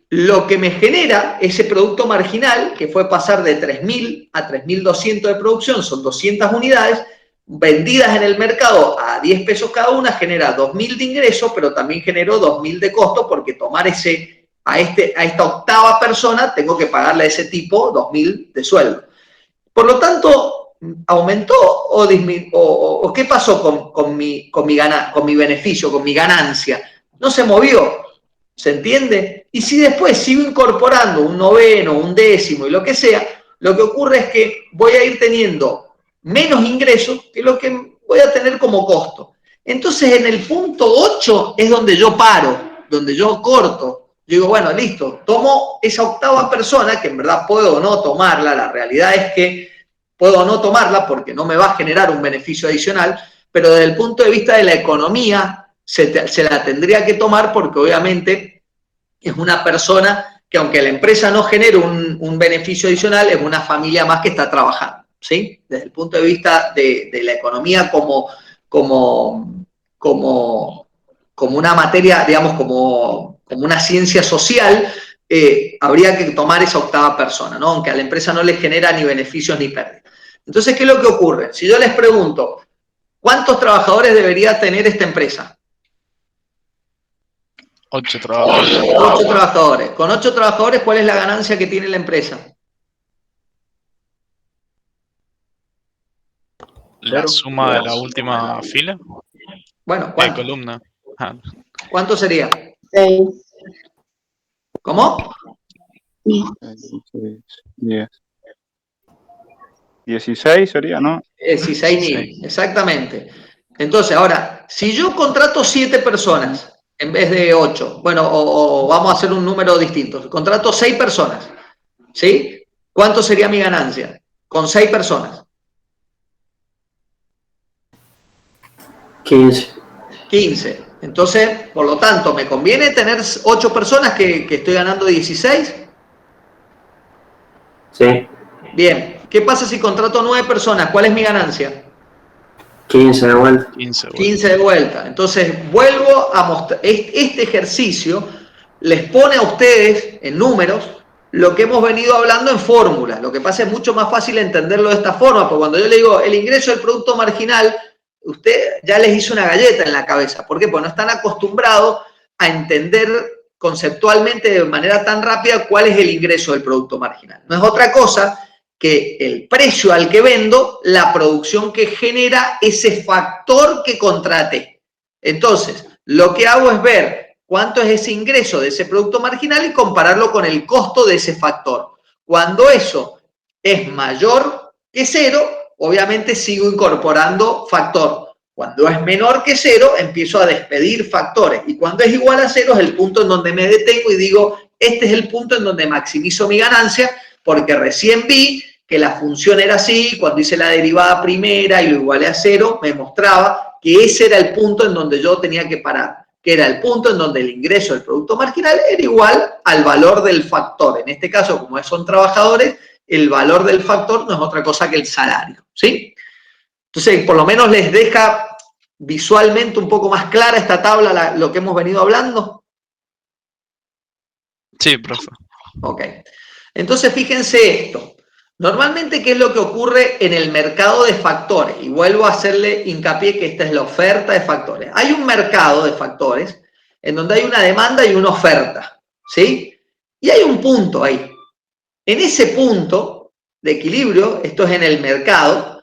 lo que me genera ese producto marginal, que fue pasar de 3.000 a 3.200 de producción, son 200 unidades, vendidas en el mercado a 10 pesos cada una, genera 2.000 de ingreso, pero también generó 2.000 de costo, porque tomar a esta octava persona, tengo que pagarle a ese tipo 2.000 de sueldo. Por lo tanto, ¿aumentó o disminuyó? ¿O qué pasó con mi beneficio, con mi ganancia? No se movió, ¿se entiende? Y si después sigo incorporando un noveno, un décimo y lo que sea, lo que ocurre es que voy a ir teniendo menos ingresos que lo que voy a tener como costo. Entonces, en el punto 8 es donde yo paro, donde yo corto. Yo digo, bueno, listo, tomo esa octava persona, que en verdad puedo o no tomarla, la realidad es que puedo o no tomarla porque no me va a generar un beneficio adicional, pero desde el punto de vista de la economía se la tendría que tomar porque obviamente es una persona que aunque la empresa no genere un beneficio adicional, es una familia más que está trabajando, ¿sí? Desde el punto de vista de la economía como una materia, digamos, como una ciencia social, habría que tomar esa octava persona, ¿no? Aunque a la empresa no le genera ni beneficios ni pérdidas. Entonces, ¿qué es lo que ocurre? Si yo les pregunto, ¿cuántos trabajadores debería tener esta empresa? 8 trabajadores. 8 trabajadores. Con 8 trabajadores, ¿cuál es la ganancia que tiene la empresa? La suma de la última fila. Bueno, ¿cuánto? Columna. Ah, ¿Cuánto sería? 6. ¿Cómo? 10. 16 sería, ¿no? 16.000, exactamente. Entonces, ahora, si yo contrato 7 personas en vez de 8, bueno, o vamos a hacer un número distinto, contrato 6 personas, ¿sí? ¿Cuánto sería mi ganancia? Con 6 personas. 15. 15. Entonces, por lo tanto, ¿me conviene tener 8 personas que estoy ganando 16? Sí. Bien. ¿Qué pasa si contrato 9 personas? ¿Cuál es mi ganancia? 15 de vuelta. 15 de vuelta. Entonces, vuelvo a mostrar. Este ejercicio les pone a ustedes en números lo que hemos venido hablando en fórmulas. Lo que pasa es mucho más fácil entenderlo de esta forma, porque cuando yo le digo el ingreso del producto marginal, usted ya les hizo una galleta en la cabeza. ¿Por qué? Porque no están acostumbrados a entender conceptualmente de manera tan rápida cuál es el ingreso del producto marginal. No es otra cosa que el precio al que vendo, la producción que genera ese factor que contraté. Entonces, lo que hago es ver cuánto es ese ingreso de ese producto marginal y compararlo con el costo de ese factor. Cuando eso es mayor que 0, obviamente sigo incorporando factor. Cuando es menor que 0, empiezo a despedir factores. Y cuando es igual a 0 es el punto en donde me detengo y digo, este es el punto en donde maximizo mi ganancia, porque recién vi que la función era así, cuando hice la derivada primera y lo igualé a 0, me mostraba que ese era el punto en donde yo tenía que parar, que era el punto en donde el ingreso del producto marginal era igual al valor del factor. En este caso, como son trabajadores, el valor del factor no es otra cosa que el salario, ¿sí? Entonces, por lo menos les deja visualmente un poco más clara esta tabla, lo que hemos venido hablando. Sí, profe. Ok. Entonces, fíjense esto. Normalmente, ¿qué es lo que ocurre en el mercado de factores? Y vuelvo a hacerle hincapié que esta es la oferta de factores. Hay un mercado de factores en donde hay una demanda y una oferta, ¿sí? Y hay un punto ahí. En ese punto de equilibrio, esto es en el mercado,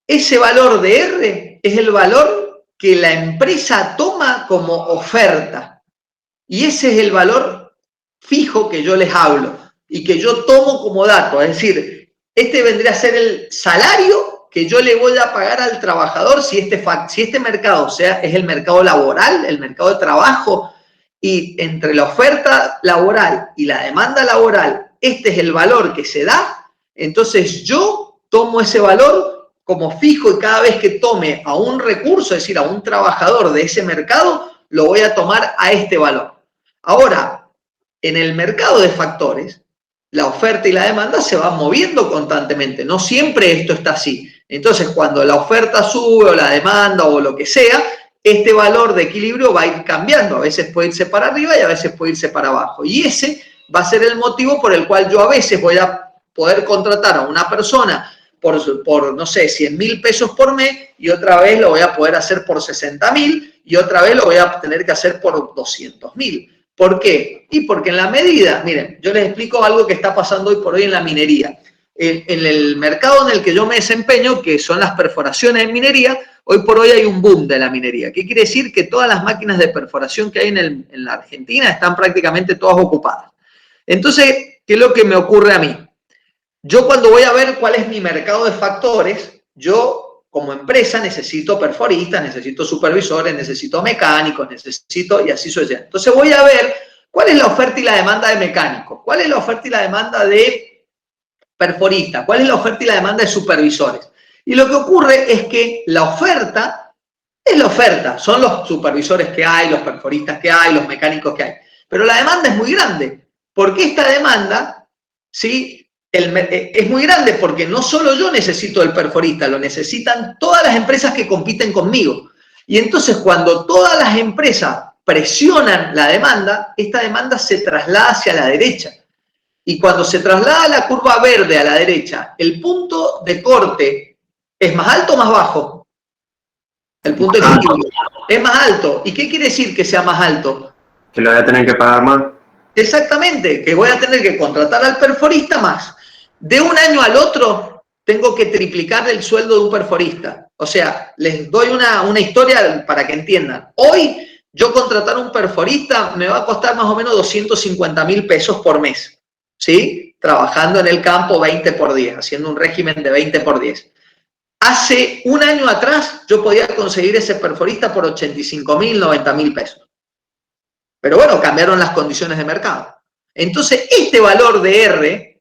ese valor de R es el valor que la empresa toma como oferta. Y ese es el valor fijo que yo les hablo y que yo tomo como dato. Es decir, este vendría a ser el salario que yo le voy a pagar al trabajador si este mercado es el mercado laboral, el mercado de trabajo, y entre la oferta laboral y la demanda laboral, este es el valor que se da, entonces yo tomo ese valor como fijo y cada vez que tome a un recurso, es decir, a un trabajador de ese mercado, lo voy a tomar a este valor. Ahora, en el mercado de factores, la oferta y la demanda se van moviendo constantemente. No siempre esto está así. Entonces, cuando la oferta sube o la demanda o lo que sea, este valor de equilibrio va a ir cambiando. A veces puede irse para arriba y a veces puede irse para abajo. Y ese va a ser el motivo por el cual yo a veces voy a poder contratar a una persona por no sé, 100.000 pesos por mes y otra vez lo voy a poder hacer por 60.000 y otra vez lo voy a tener que hacer por 200.000. ¿Por qué? Y porque en la medida, miren, yo les explico algo que está pasando hoy por hoy en la minería. En el mercado en el que yo me desempeño, que son las perforaciones en minería, hoy por hoy hay un boom de la minería. ¿Qué quiere decir? Que todas las máquinas de perforación que hay en la Argentina están prácticamente todas ocupadas. Entonces, ¿qué es lo que me ocurre a mí? yo cuando voy a ver cuál es mi mercado de factores, yo como empresa necesito perforistas, necesito supervisores, necesito mecánicos, necesito, y así sucede. Entonces voy a ver cuál es la oferta y la demanda de mecánicos, cuál es la oferta y la demanda de perforistas, cuál es la oferta y la demanda de supervisores. Y lo que ocurre es que la oferta es la oferta, son los supervisores que hay, los perforistas que hay, los mecánicos que hay. Pero la demanda es muy grande, porque esta demanda, ¿sí? Es muy grande porque no solo yo necesito el perforista, lo necesitan todas las empresas que compiten conmigo. Y entonces cuando todas las empresas presionan la demanda, esta demanda se traslada hacia la derecha. Y cuando se traslada la curva verde a la derecha, el punto de corte es más alto o más bajo. El punto de equilibrio es más alto. ¿Y qué quiere decir que sea más alto? Que lo voy a tener que pagar más. Exactamente, que voy a tener que contratar al perforista más. De un año al otro, tengo que triplicar el sueldo de un perforista. O sea, les doy una historia para que entiendan. Hoy, yo contratar un perforista me va a costar más o menos 250.000 pesos por mes. ¿Sí? Trabajando en el campo 20 por 10, haciendo un régimen de 20 por 10. Hace un año atrás, yo podía conseguir ese perforista por 85.000, 90.000 pesos. Pero bueno, cambiaron las condiciones de mercado. Entonces, este valor de R,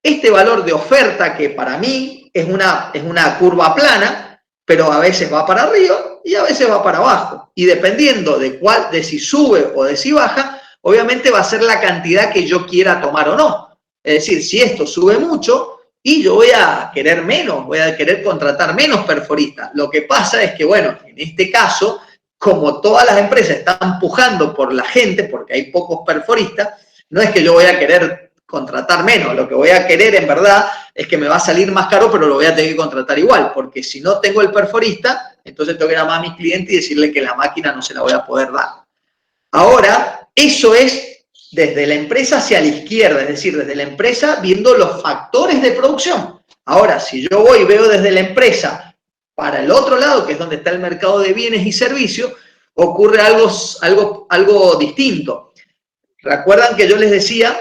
este valor de oferta que para mí es una curva plana, pero a veces va para arriba y a veces va para abajo. Y dependiendo de si sube o de si baja, obviamente va a ser la cantidad que yo quiera tomar o no. Es decir, si esto sube mucho y yo voy a querer menos, voy a querer contratar menos perforistas. Lo que pasa es que, bueno, en este caso, como todas las empresas están empujando por la gente, porque hay pocos perforistas, no es que yo voy a querer contratar menos, lo que voy a querer en verdad es que me va a salir más caro, pero lo voy a tener que contratar igual, porque si no tengo el perforista, entonces tengo que llamar a mi cliente y decirle que la máquina no se la voy a poder dar. Ahora, eso es desde la empresa hacia la izquierda, es decir, desde la empresa viendo los factores de producción. Ahora, si yo voy y veo desde la empresa para el otro lado, que es donde está el mercado de bienes y servicios, ocurre algo distinto. ¿Recuerdan que yo les decía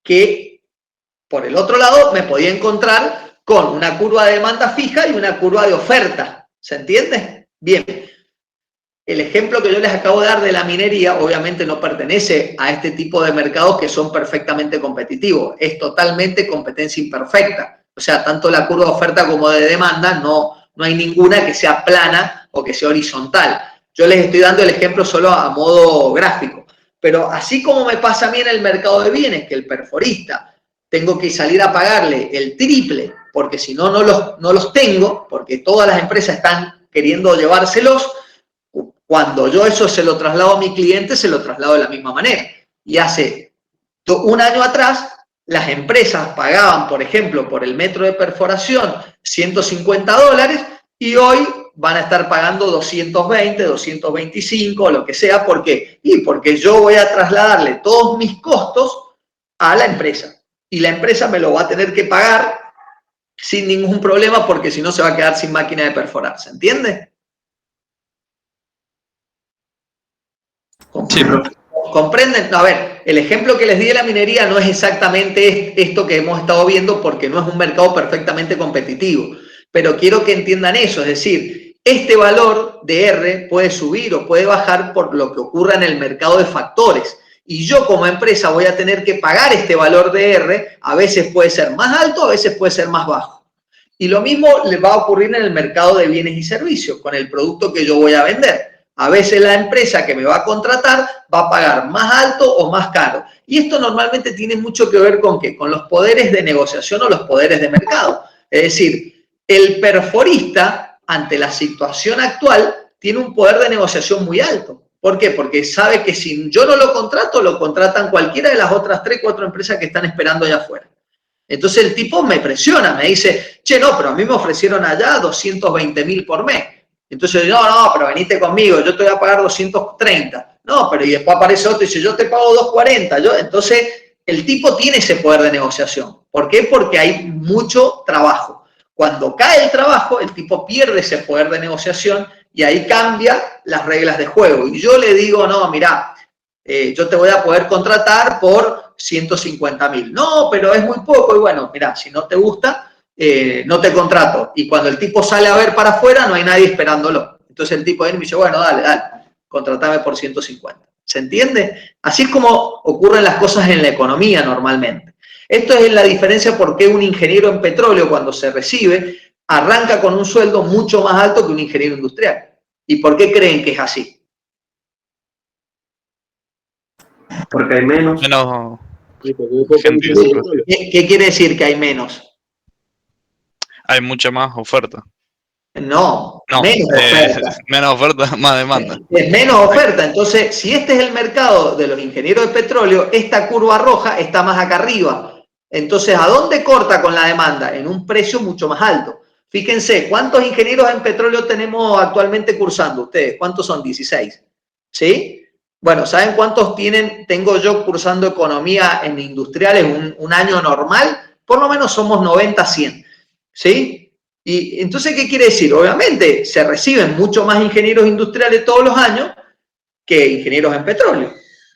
que por el otro lado me podía encontrar con una curva de demanda fija y una curva de oferta? ¿Se entiende? Bien. El ejemplo que yo les acabo de dar de la minería obviamente no pertenece a este tipo de mercados que son perfectamente competitivos. Es totalmente competencia imperfecta. O sea, tanto la curva de oferta como de demanda no hay ninguna que sea plana o que sea horizontal. Yo les estoy dando el ejemplo solo a modo gráfico. Pero así como me pasa a mí en el mercado de bienes, que el perforista tengo que salir a pagarle el triple, porque si no, no los tengo, porque todas las empresas están queriendo llevárselos, cuando yo eso se lo traslado a mi cliente, se lo traslado de la misma manera. Y hace un año atrás, las empresas pagaban, por ejemplo, por el metro de perforación $150 y hoy van a estar pagando 220, 225, lo que sea. ¿Por qué? Y porque yo voy a trasladarle todos mis costos a la empresa. Y la empresa me lo va a tener que pagar sin ningún problema porque si no se va a quedar sin máquina de perforar. ¿Se entiende? Sí, ¿Comprenden? No, a ver, el ejemplo que les di de la minería no es exactamente esto que hemos estado viendo porque no es un mercado perfectamente competitivo. Pero quiero que entiendan eso, es decir, este valor de R puede subir o puede bajar por lo que ocurra en el mercado de factores. Y yo como empresa voy a tener que pagar este valor de R, a veces puede ser más alto, a veces puede ser más bajo. Y lo mismo le va a ocurrir en el mercado de bienes y servicios, con el producto que yo voy a vender. A veces la empresa que me va a contratar va a pagar más alto o más caro. Y esto normalmente tiene mucho que ver con ¿qué? Con los poderes de negociación o los poderes de mercado. Es decir, el perforista, ante la situación actual, tiene un poder de negociación muy alto. ¿Por qué? Porque sabe que si yo no lo contrato, lo contratan cualquiera de las otras 3, 4 empresas que están esperando allá afuera. Entonces el tipo me presiona, me dice, che, no, pero a mí me ofrecieron allá 220.000 por mes. Entonces yo, no, pero venite conmigo, yo te voy a pagar 230. No, pero y después aparece otro y dice, yo te pago 240. Entonces el tipo tiene ese poder de negociación. ¿Por qué? Porque hay mucho trabajo. Cuando cae el trabajo, el tipo pierde ese poder de negociación y ahí cambia las reglas de juego. Y yo le digo, no, mirá, yo te voy a poder contratar por 150.000. No, pero es muy poco. Y bueno, mira, si no te gusta, no te contrato. Y cuando el tipo sale a ver para afuera, no hay nadie esperándolo. Entonces el tipo viene y me dice, bueno, dale, contratame por 150. ¿Se entiende? Así es como ocurren las cosas en la economía normalmente. Esto es la diferencia por qué un ingeniero en petróleo, cuando se recibe, arranca con un sueldo mucho más alto que un ingeniero industrial. ¿Y por qué creen que es así? Porque hay menos. Menos Sí, porque hay poca gente que industria se de recibe. petróleo. ¿Qué quiere decir que hay menos? Hay mucha más oferta. No, No, menos oferta. menos oferta, más demanda. Es menos oferta. Entonces, si este es el mercado de los ingenieros de petróleo, esta curva roja está más acá arriba. Entonces, ¿a dónde corta con la demanda? En un precio mucho más alto. Fíjense, ¿cuántos ingenieros en petróleo tenemos actualmente cursando ustedes? ¿Cuántos son? 16. ¿Sí? Bueno, ¿saben cuántos tengo yo cursando economía en industriales un año normal? Por lo menos somos 90, 100. ¿Sí? Y entonces, ¿qué quiere decir? Obviamente, se reciben mucho más ingenieros industriales todos los años que ingenieros en petróleo.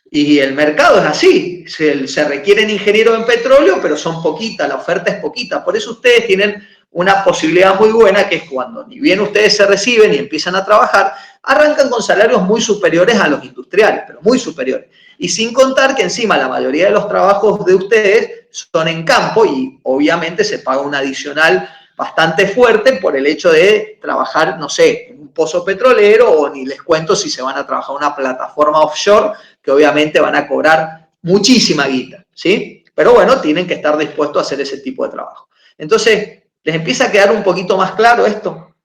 Y el mercado es así. Se requieren ingenieros en petróleo, pero son poquitas, la oferta es poquita. Por eso ustedes tienen una posibilidad muy buena, que es cuando ni bien ustedes se reciben y empiezan a trabajar, arrancan con salarios muy superiores a los industriales, pero muy superiores. Y sin contar que encima la mayoría de los trabajos de ustedes son en campo y obviamente se paga un adicional bastante fuerte por el hecho de trabajar, no sé, en un pozo petrolero, o ni les cuento si se van a trabajar en una plataforma offshore, que obviamente van a cobrar muchísima guita, ¿sí? Pero bueno, tienen que estar dispuestos a hacer ese tipo de trabajo. Entonces, ¿les empieza a quedar un poquito más claro esto?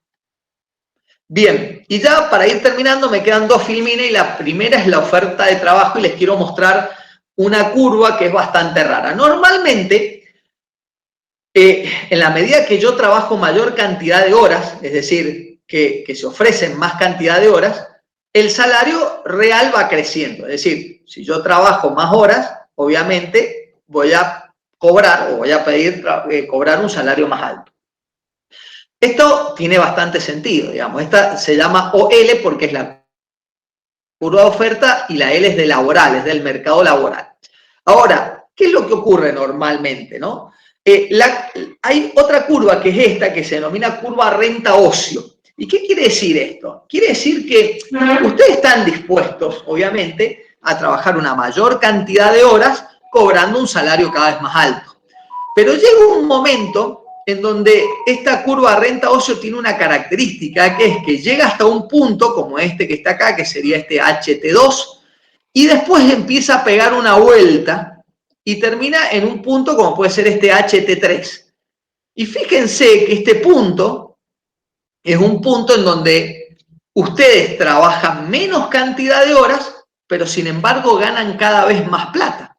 Bien, y ya para ir terminando me quedan dos filmines, y la primera es la oferta de trabajo, y les quiero mostrar una curva que es bastante rara. Normalmente, en la medida que yo trabajo mayor cantidad de horas, es decir, que se ofrecen más cantidad de horas, el salario real va creciendo. Es decir, si yo trabajo más horas, obviamente voy a cobrar o voy a pedir cobrar un salario más alto. Esto tiene bastante sentido, digamos. Esta se llama OL porque es la curva de oferta y la L es de laboral, es del mercado laboral. Ahora, ¿qué es lo que ocurre normalmente, no? Hay otra curva que es esta, que se denomina curva renta-ocio. ¿Y qué quiere decir esto? Quiere decir que ustedes están dispuestos, obviamente, a trabajar una mayor cantidad de horas cobrando un salario cada vez más alto. Pero llega un momento en donde esta curva renta-ocio tiene una característica, que es que llega hasta un punto como este que está acá, que sería este HT2, y después empieza a pegar una vuelta y termina en un punto como puede ser este HT3. Y fíjense que este punto es un punto en donde ustedes trabajan menos cantidad de horas, pero sin embargo ganan cada vez más plata.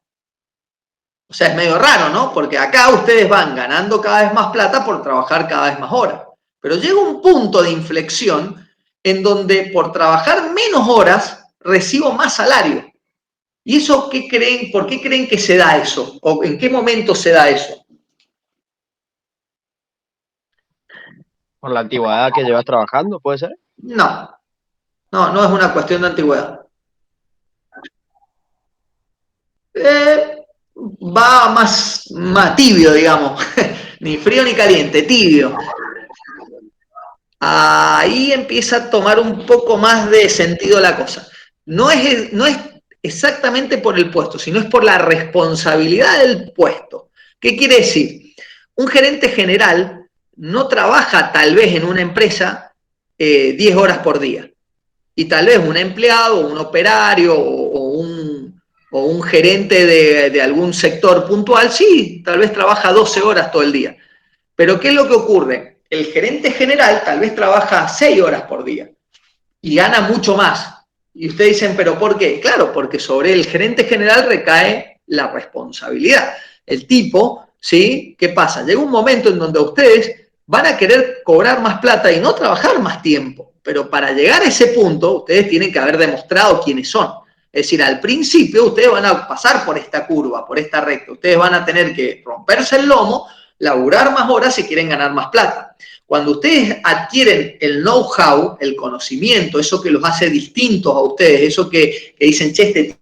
O sea, es medio raro, ¿no? Porque acá ustedes van ganando cada vez más plata por trabajar cada vez más horas. Pero llega un punto de inflexión en donde por trabajar menos horas recibo más salario. ¿Y eso qué creen? ¿Por qué creen que se da eso? ¿O en qué momento se da eso? Por la antigüedad que llevas trabajando, ¿puede ser? No. No es una cuestión de antigüedad. Va más tibio, digamos. Ni frío ni caliente, tibio. Ahí empieza a tomar un poco más de sentido la cosa. No es exactamente por el puesto, sino es por la responsabilidad del puesto. ¿Qué quiere decir? Un gerente general no trabaja tal vez en una empresa 10 horas por día. Y tal vez un empleado, un operario o un gerente de algún sector puntual, sí, tal vez trabaja 12 horas todo el día. Pero ¿qué es lo que ocurre? El gerente general tal vez trabaja 6 horas por día y gana mucho más. Y ustedes dicen, ¿pero por qué? Claro, porque sobre el gerente general recae la responsabilidad. El tipo, ¿sí? ¿Qué pasa? Llega un momento en donde ustedes van a querer cobrar más plata y no trabajar más tiempo. Pero para llegar a ese punto, ustedes tienen que haber demostrado quiénes son. Es decir, al principio ustedes van a pasar por esta curva, por esta recta. Ustedes van a tener que romperse el lomo, laburar más horas si quieren ganar más plata. Cuando ustedes adquieren el know-how, el conocimiento, eso que los hace distintos a ustedes, eso que dicen, che, este es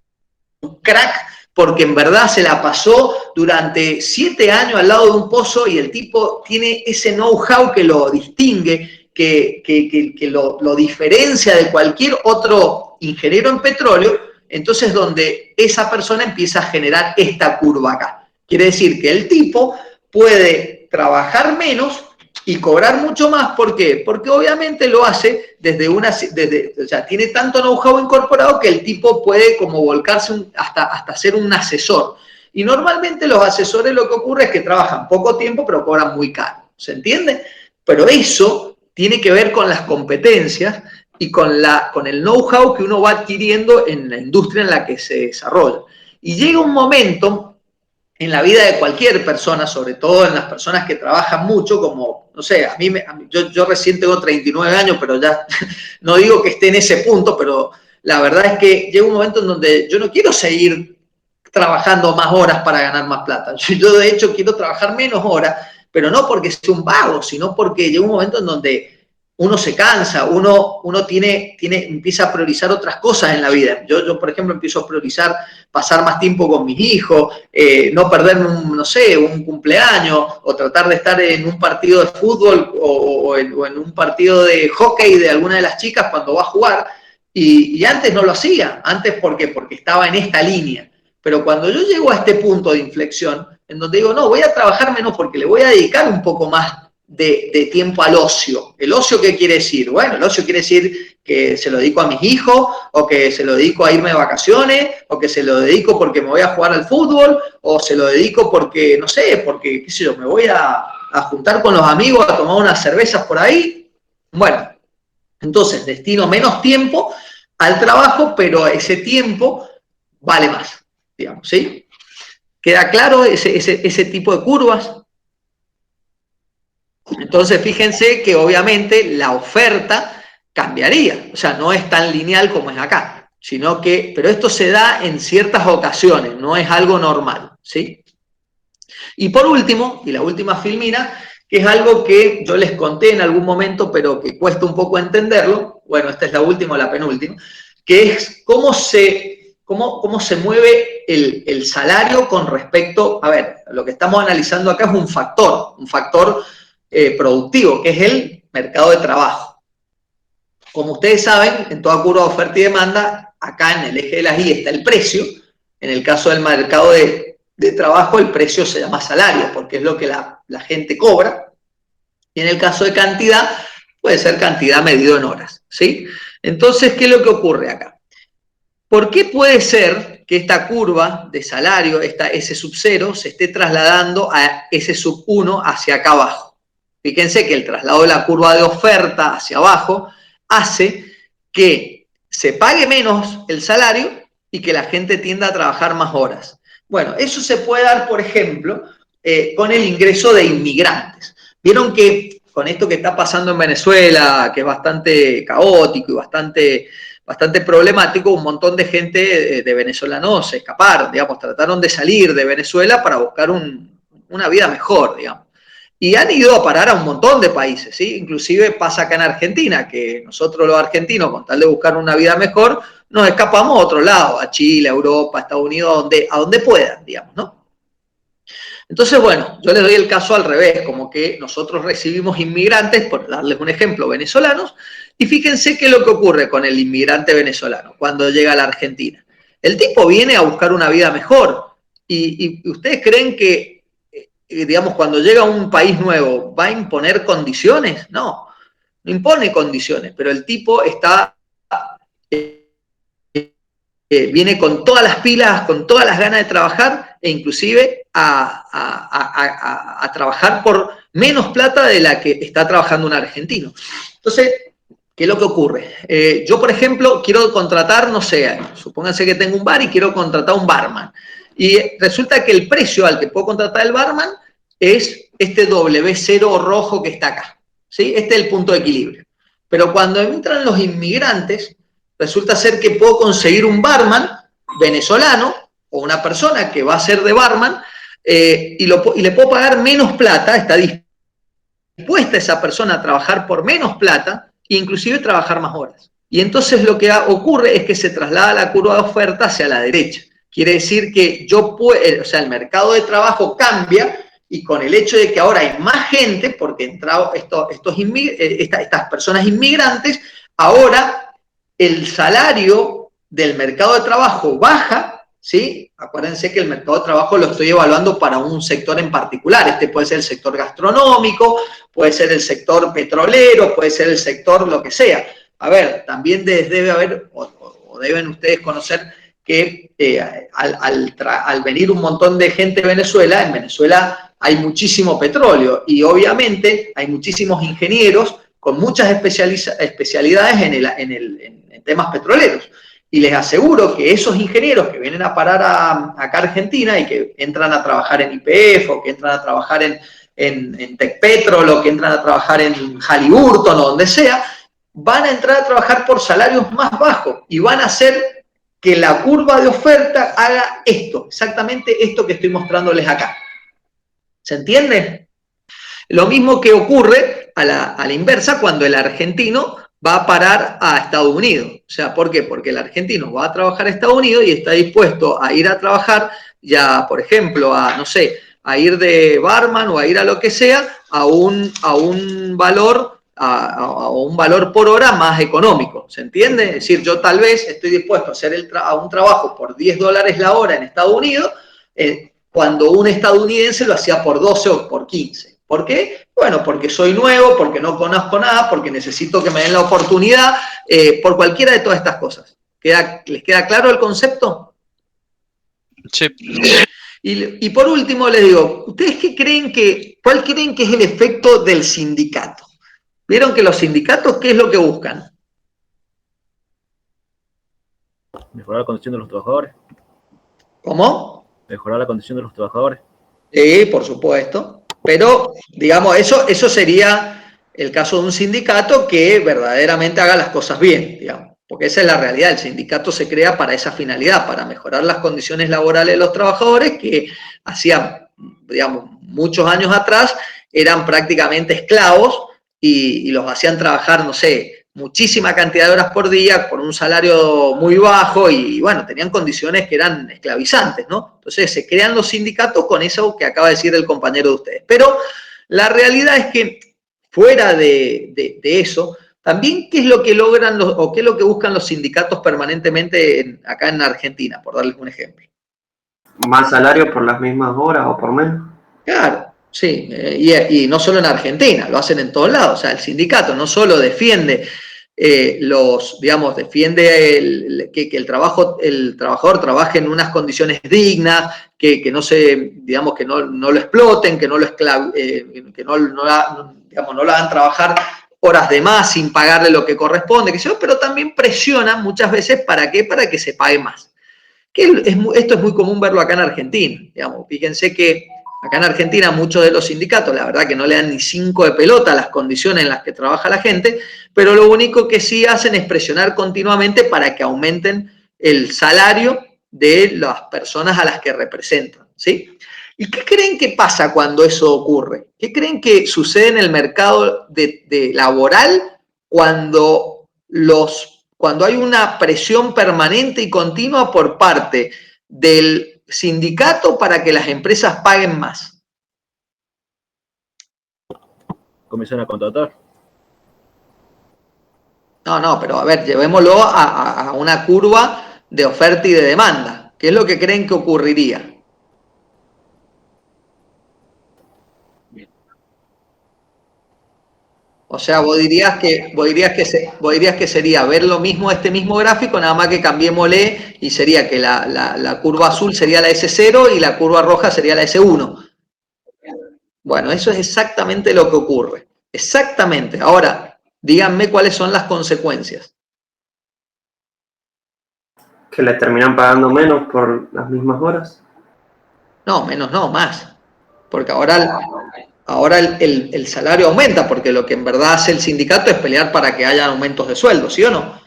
un crack porque en verdad se la pasó durante 7 años al lado de un pozo y el tipo tiene ese know-how que lo distingue, que lo diferencia de cualquier otro ingeniero en petróleo, entonces donde esa persona empieza a generar esta curva acá. Quiere decir que el tipo puede trabajar menos y cobrar mucho más. ¿Por qué? Porque obviamente lo hace o sea, tiene tanto know-how incorporado que el tipo puede como volcarse hasta ser un asesor. Y normalmente los asesores lo que ocurre es que trabajan poco tiempo pero cobran muy caro. ¿Se entiende? Pero eso tiene que ver con las competencias y con el know-how que uno va adquiriendo en la industria en la que se desarrolla. Y llega un momento en la vida de cualquier persona, sobre todo en las personas que trabajan mucho, como, no sé, yo recién tengo 39 años, pero ya no digo que esté en ese punto, pero la verdad es que llega un momento en donde yo no quiero seguir trabajando más horas para ganar más plata. Yo de hecho quiero trabajar menos horas, pero no porque sea un vago, sino porque llega un momento en donde uno se cansa, uno empieza a priorizar otras cosas en la vida. Yo, por ejemplo, empiezo a priorizar pasar más tiempo con mis hijos, no perderme un cumpleaños, o tratar de estar en un partido de fútbol o en un partido de hockey de alguna de las chicas cuando va a jugar. Y antes no lo hacía, antes porque estaba en esta línea. Pero cuando yo llego a este punto de inflexión, en donde digo, no, voy a trabajar menos porque le voy a dedicar un poco más de tiempo al ocio. ¿El ocio qué quiere decir? Bueno, el ocio quiere decir que se lo dedico a mis hijos, o que se lo dedico a irme de vacaciones, o que se lo dedico porque me voy a jugar al fútbol, o se lo dedico porque, no sé, porque, qué sé yo, me voy a juntar con los amigos a tomar unas cervezas por ahí. Bueno, entonces destino menos tiempo al trabajo, pero ese tiempo vale más, digamos, ¿sí? ¿Queda claro ese tipo de curvas? Entonces, fíjense que obviamente la oferta cambiaría, o sea, no es tan lineal como es acá, pero esto se da en ciertas ocasiones, no es algo normal, ¿sí? Y por último, y la última filmina, que es algo que yo les conté en algún momento, pero que cuesta un poco entenderlo, bueno, esta es la última o la penúltima, que es cómo se mueve el salario con respecto, a ver, lo que estamos analizando acá es un factor productivo, que es el mercado de trabajo. Como ustedes saben, en toda curva de oferta y demanda, acá en el eje de las Y está el precio. En el caso del mercado de trabajo, el precio se llama salario, porque es lo que la gente cobra. Y en el caso de cantidad, puede ser cantidad medido en horas, ¿sí? Entonces, ¿qué es lo que ocurre acá? ¿Por qué puede ser que esta curva de salario, ese sub 0, se esté trasladando a ese sub 1 hacia acá abajo? Fíjense que el traslado de la curva de oferta hacia abajo hace que se pague menos el salario y que la gente tienda a trabajar más horas. Bueno, eso se puede dar, por ejemplo, con el ingreso de inmigrantes. Vieron que con esto que está pasando en Venezuela, que es bastante caótico y bastante problemático, un montón de gente de venezolanos se escaparon, digamos, trataron de salir de Venezuela para buscar una vida mejor, digamos. Y han ido a parar a un montón de países, ¿sí? Inclusive pasa acá en Argentina, que nosotros los argentinos, con tal de buscar una vida mejor, nos escapamos a otro lado, a Chile, a Europa, a Estados Unidos, a donde puedan, digamos, ¿no? Entonces, bueno, yo les doy el caso al revés, como que nosotros recibimos inmigrantes, por darles un ejemplo, venezolanos, y fíjense qué es lo que ocurre con el inmigrante venezolano cuando llega a la Argentina. El tipo viene a buscar una vida mejor, y ustedes creen que digamos, cuando llega a un país nuevo, ¿va a imponer condiciones? No impone condiciones, pero el tipo viene con todas las pilas, con todas las ganas de trabajar, e inclusive a trabajar por menos plata de la que está trabajando un argentino. Entonces, ¿qué es lo que ocurre? Yo, por ejemplo, quiero contratar, no sé, supónganse que tengo un bar y quiero contratar un barman. Y resulta que el precio al que puedo contratar el barman es este W0 rojo que está acá, ¿sí? Este es el punto de equilibrio. Pero cuando entran los inmigrantes, resulta ser que puedo conseguir un barman venezolano o una persona que va a ser de barman y le puedo pagar menos plata, está dispuesta esa persona a trabajar por menos plata e inclusive trabajar más horas. Y entonces lo que ocurre es que se traslada la curva de oferta hacia la derecha. Quiere decir que o sea, el mercado de trabajo cambia y con el hecho de que ahora hay más gente, porque entrado estas personas inmigrantes, ahora el salario del mercado de trabajo baja, ¿sí? Acuérdense que el mercado de trabajo lo estoy evaluando para un sector en particular. Este puede ser el sector gastronómico, puede ser el sector petrolero, puede ser el sector lo que sea. A ver, también debe haber, o deben ustedes conocer que al venir un montón de gente de Venezuela, en Venezuela hay muchísimo petróleo y obviamente hay muchísimos ingenieros con muchas especialidades en temas petroleros. Y les aseguro que esos ingenieros que vienen a parar acá a Argentina y que entran a trabajar en YPF o que entran a trabajar en Tecpetrol o que entran a trabajar en Halliburton o donde sea, van a entrar a trabajar por salarios más bajos y van a hacer que la curva de oferta haga esto, exactamente esto que estoy mostrándoles acá. ¿Se entiende? Lo mismo que ocurre a la inversa cuando el argentino va a parar a Estados Unidos. O sea, ¿por qué? Porque el argentino va a trabajar a Estados Unidos y está dispuesto a ir a trabajar ya, por ejemplo, no sé, a ir de barman o a ir a lo que sea, a un valor por hora más económico, ¿se entiende? Es decir, yo tal vez estoy dispuesto a hacer un trabajo por $10 la hora en Estados Unidos, cuando un estadounidense lo hacía por 12 o por 15. ¿Por qué? Bueno, porque soy nuevo, porque no conozco nada, porque necesito que me den la oportunidad, por cualquiera de todas estas cosas. ¿Les queda claro el concepto? Sí. Y por último les digo, ¿ustedes cuál creen que es el efecto del sindicato? ¿Vieron que los sindicatos qué es lo que buscan? Mejorar la condición de los trabajadores. ¿Cómo? Mejorar la condición de los trabajadores. Sí, por supuesto. Pero, digamos, eso sería el caso de un sindicato que verdaderamente haga las cosas bien, digamos. Porque esa es la realidad. El sindicato se crea para esa finalidad, para mejorar las condiciones laborales de los trabajadores que hacía, digamos, muchos años atrás eran prácticamente esclavos y los hacían trabajar, no sé, muchísima cantidad de horas por día por un salario muy bajo y bueno, tenían condiciones que eran esclavizantes, ¿no? Entonces se crean los sindicatos con eso que acaba de decir el compañero de ustedes. Pero la realidad es que fuera de eso, también qué es lo que logran o qué es lo que buscan los sindicatos permanentemente acá en Argentina, por darles un ejemplo. ¿Más salario por las mismas horas o por menos? Claro. Sí, y no solo en Argentina, lo hacen en todos lados. O sea, el sindicato no solo defiende defiende que el trabajador trabaje en unas condiciones dignas, que no lo exploten, que no lo hagan trabajar horas de más sin pagarle lo que corresponde, pero también presionan muchas veces ¿para qué? Para que se pague más. Esto es muy común verlo acá en Argentina. Digamos, fíjense que acá en Argentina muchos de los sindicatos, la verdad que no le dan ni 5 de pelota a las condiciones en las que trabaja la gente, pero lo único que sí hacen es presionar continuamente para que aumenten el salario de las personas a las que representan, ¿sí? ¿Y qué creen que pasa cuando eso ocurre? ¿Qué creen que sucede en el mercado laboral cuando hay una presión permanente y continua por parte del sindicato para que las empresas paguen más? Comienzan a contratar. No, pero a ver, llevémoslo a una curva de oferta y de demanda. ¿Qué es lo que creen que ocurriría? O sea, vos dirías que sería ver lo mismo, este mismo gráfico, nada más que cambiémosle y sería que la curva azul sería la S0 y la curva roja sería la S1. Bueno, eso es exactamente lo que ocurre. Exactamente. Ahora, díganme cuáles son las consecuencias. ¿Que le terminan pagando menos por las mismas horas? No, menos no, más. Porque ahora el salario aumenta, porque lo que en verdad hace el sindicato es pelear para que haya aumentos de sueldo, ¿sí o no?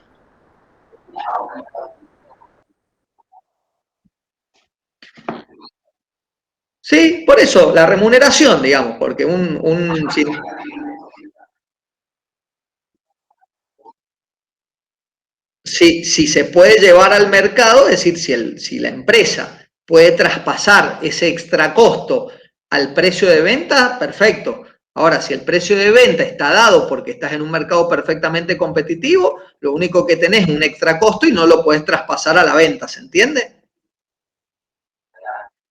Sí, por eso, la remuneración, digamos, porque si se puede llevar al mercado, es decir, si la empresa puede traspasar ese extra costo al precio de venta, perfecto. Ahora, si el precio de venta está dado porque estás en un mercado perfectamente competitivo, lo único que tenés es un extra costo y no lo puedes traspasar a la venta, ¿se entiende?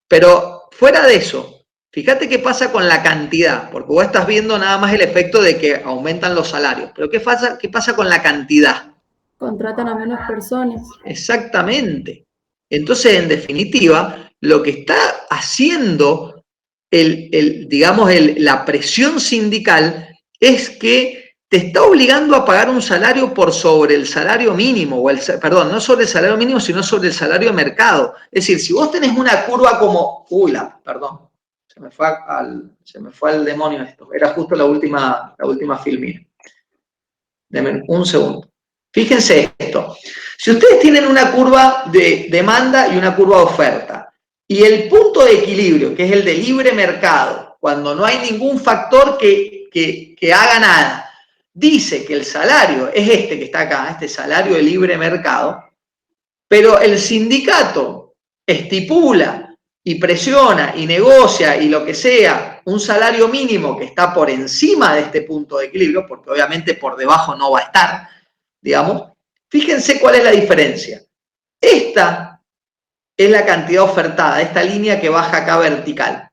Pero fuera de eso, fíjate qué pasa con la cantidad, porque vos estás viendo nada más el efecto de que aumentan los salarios, pero ¿qué pasa con la cantidad? Contratan a menos personas. Exactamente. Entonces, en definitiva, lo que está haciendo la presión sindical es que te está obligando a pagar un salario por sobre el salario mínimo, perdón, no sobre el salario mínimo, sino sobre el salario de mercado. Es decir, si vos tenés una curva como, perdón, se me fue al demonio esto, era justo la última filmina. Deme un segundo. Fíjense esto, si ustedes tienen una curva de demanda y una curva de oferta, y el punto de equilibrio, que es el de libre mercado, cuando no hay ningún factor que haga nada, dice que el salario es este que está acá, este salario de libre mercado, pero el sindicato estipula y presiona y negocia y lo que sea, un salario mínimo que está por encima de este punto de equilibrio, porque obviamente por debajo no va a estar, digamos, fíjense cuál es la diferencia. Esta es la cantidad ofertada, esta línea que baja acá vertical.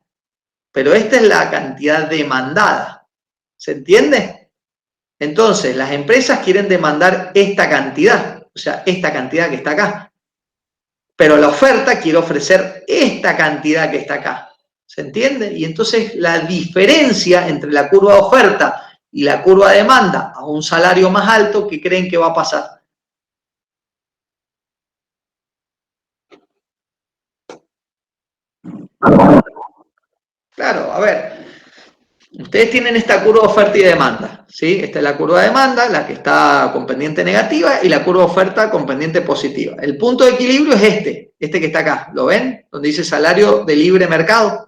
Pero esta es la cantidad demandada. ¿Se entiende? Entonces, las empresas quieren demandar esta cantidad, o sea, esta cantidad que está acá. Pero la oferta quiere ofrecer esta cantidad que está acá. ¿Se entiende? Y entonces la diferencia entre la curva de oferta y la curva de demanda a un salario más alto, ¿qué creen que va a pasar? Claro, a ver, ustedes tienen esta curva de oferta y demanda, ¿sí? Esta es la curva de demanda, la que está con pendiente negativa, y la curva de oferta con pendiente positiva. El punto de equilibrio es este que está acá, ¿lo ven? Donde dice salario de libre mercado.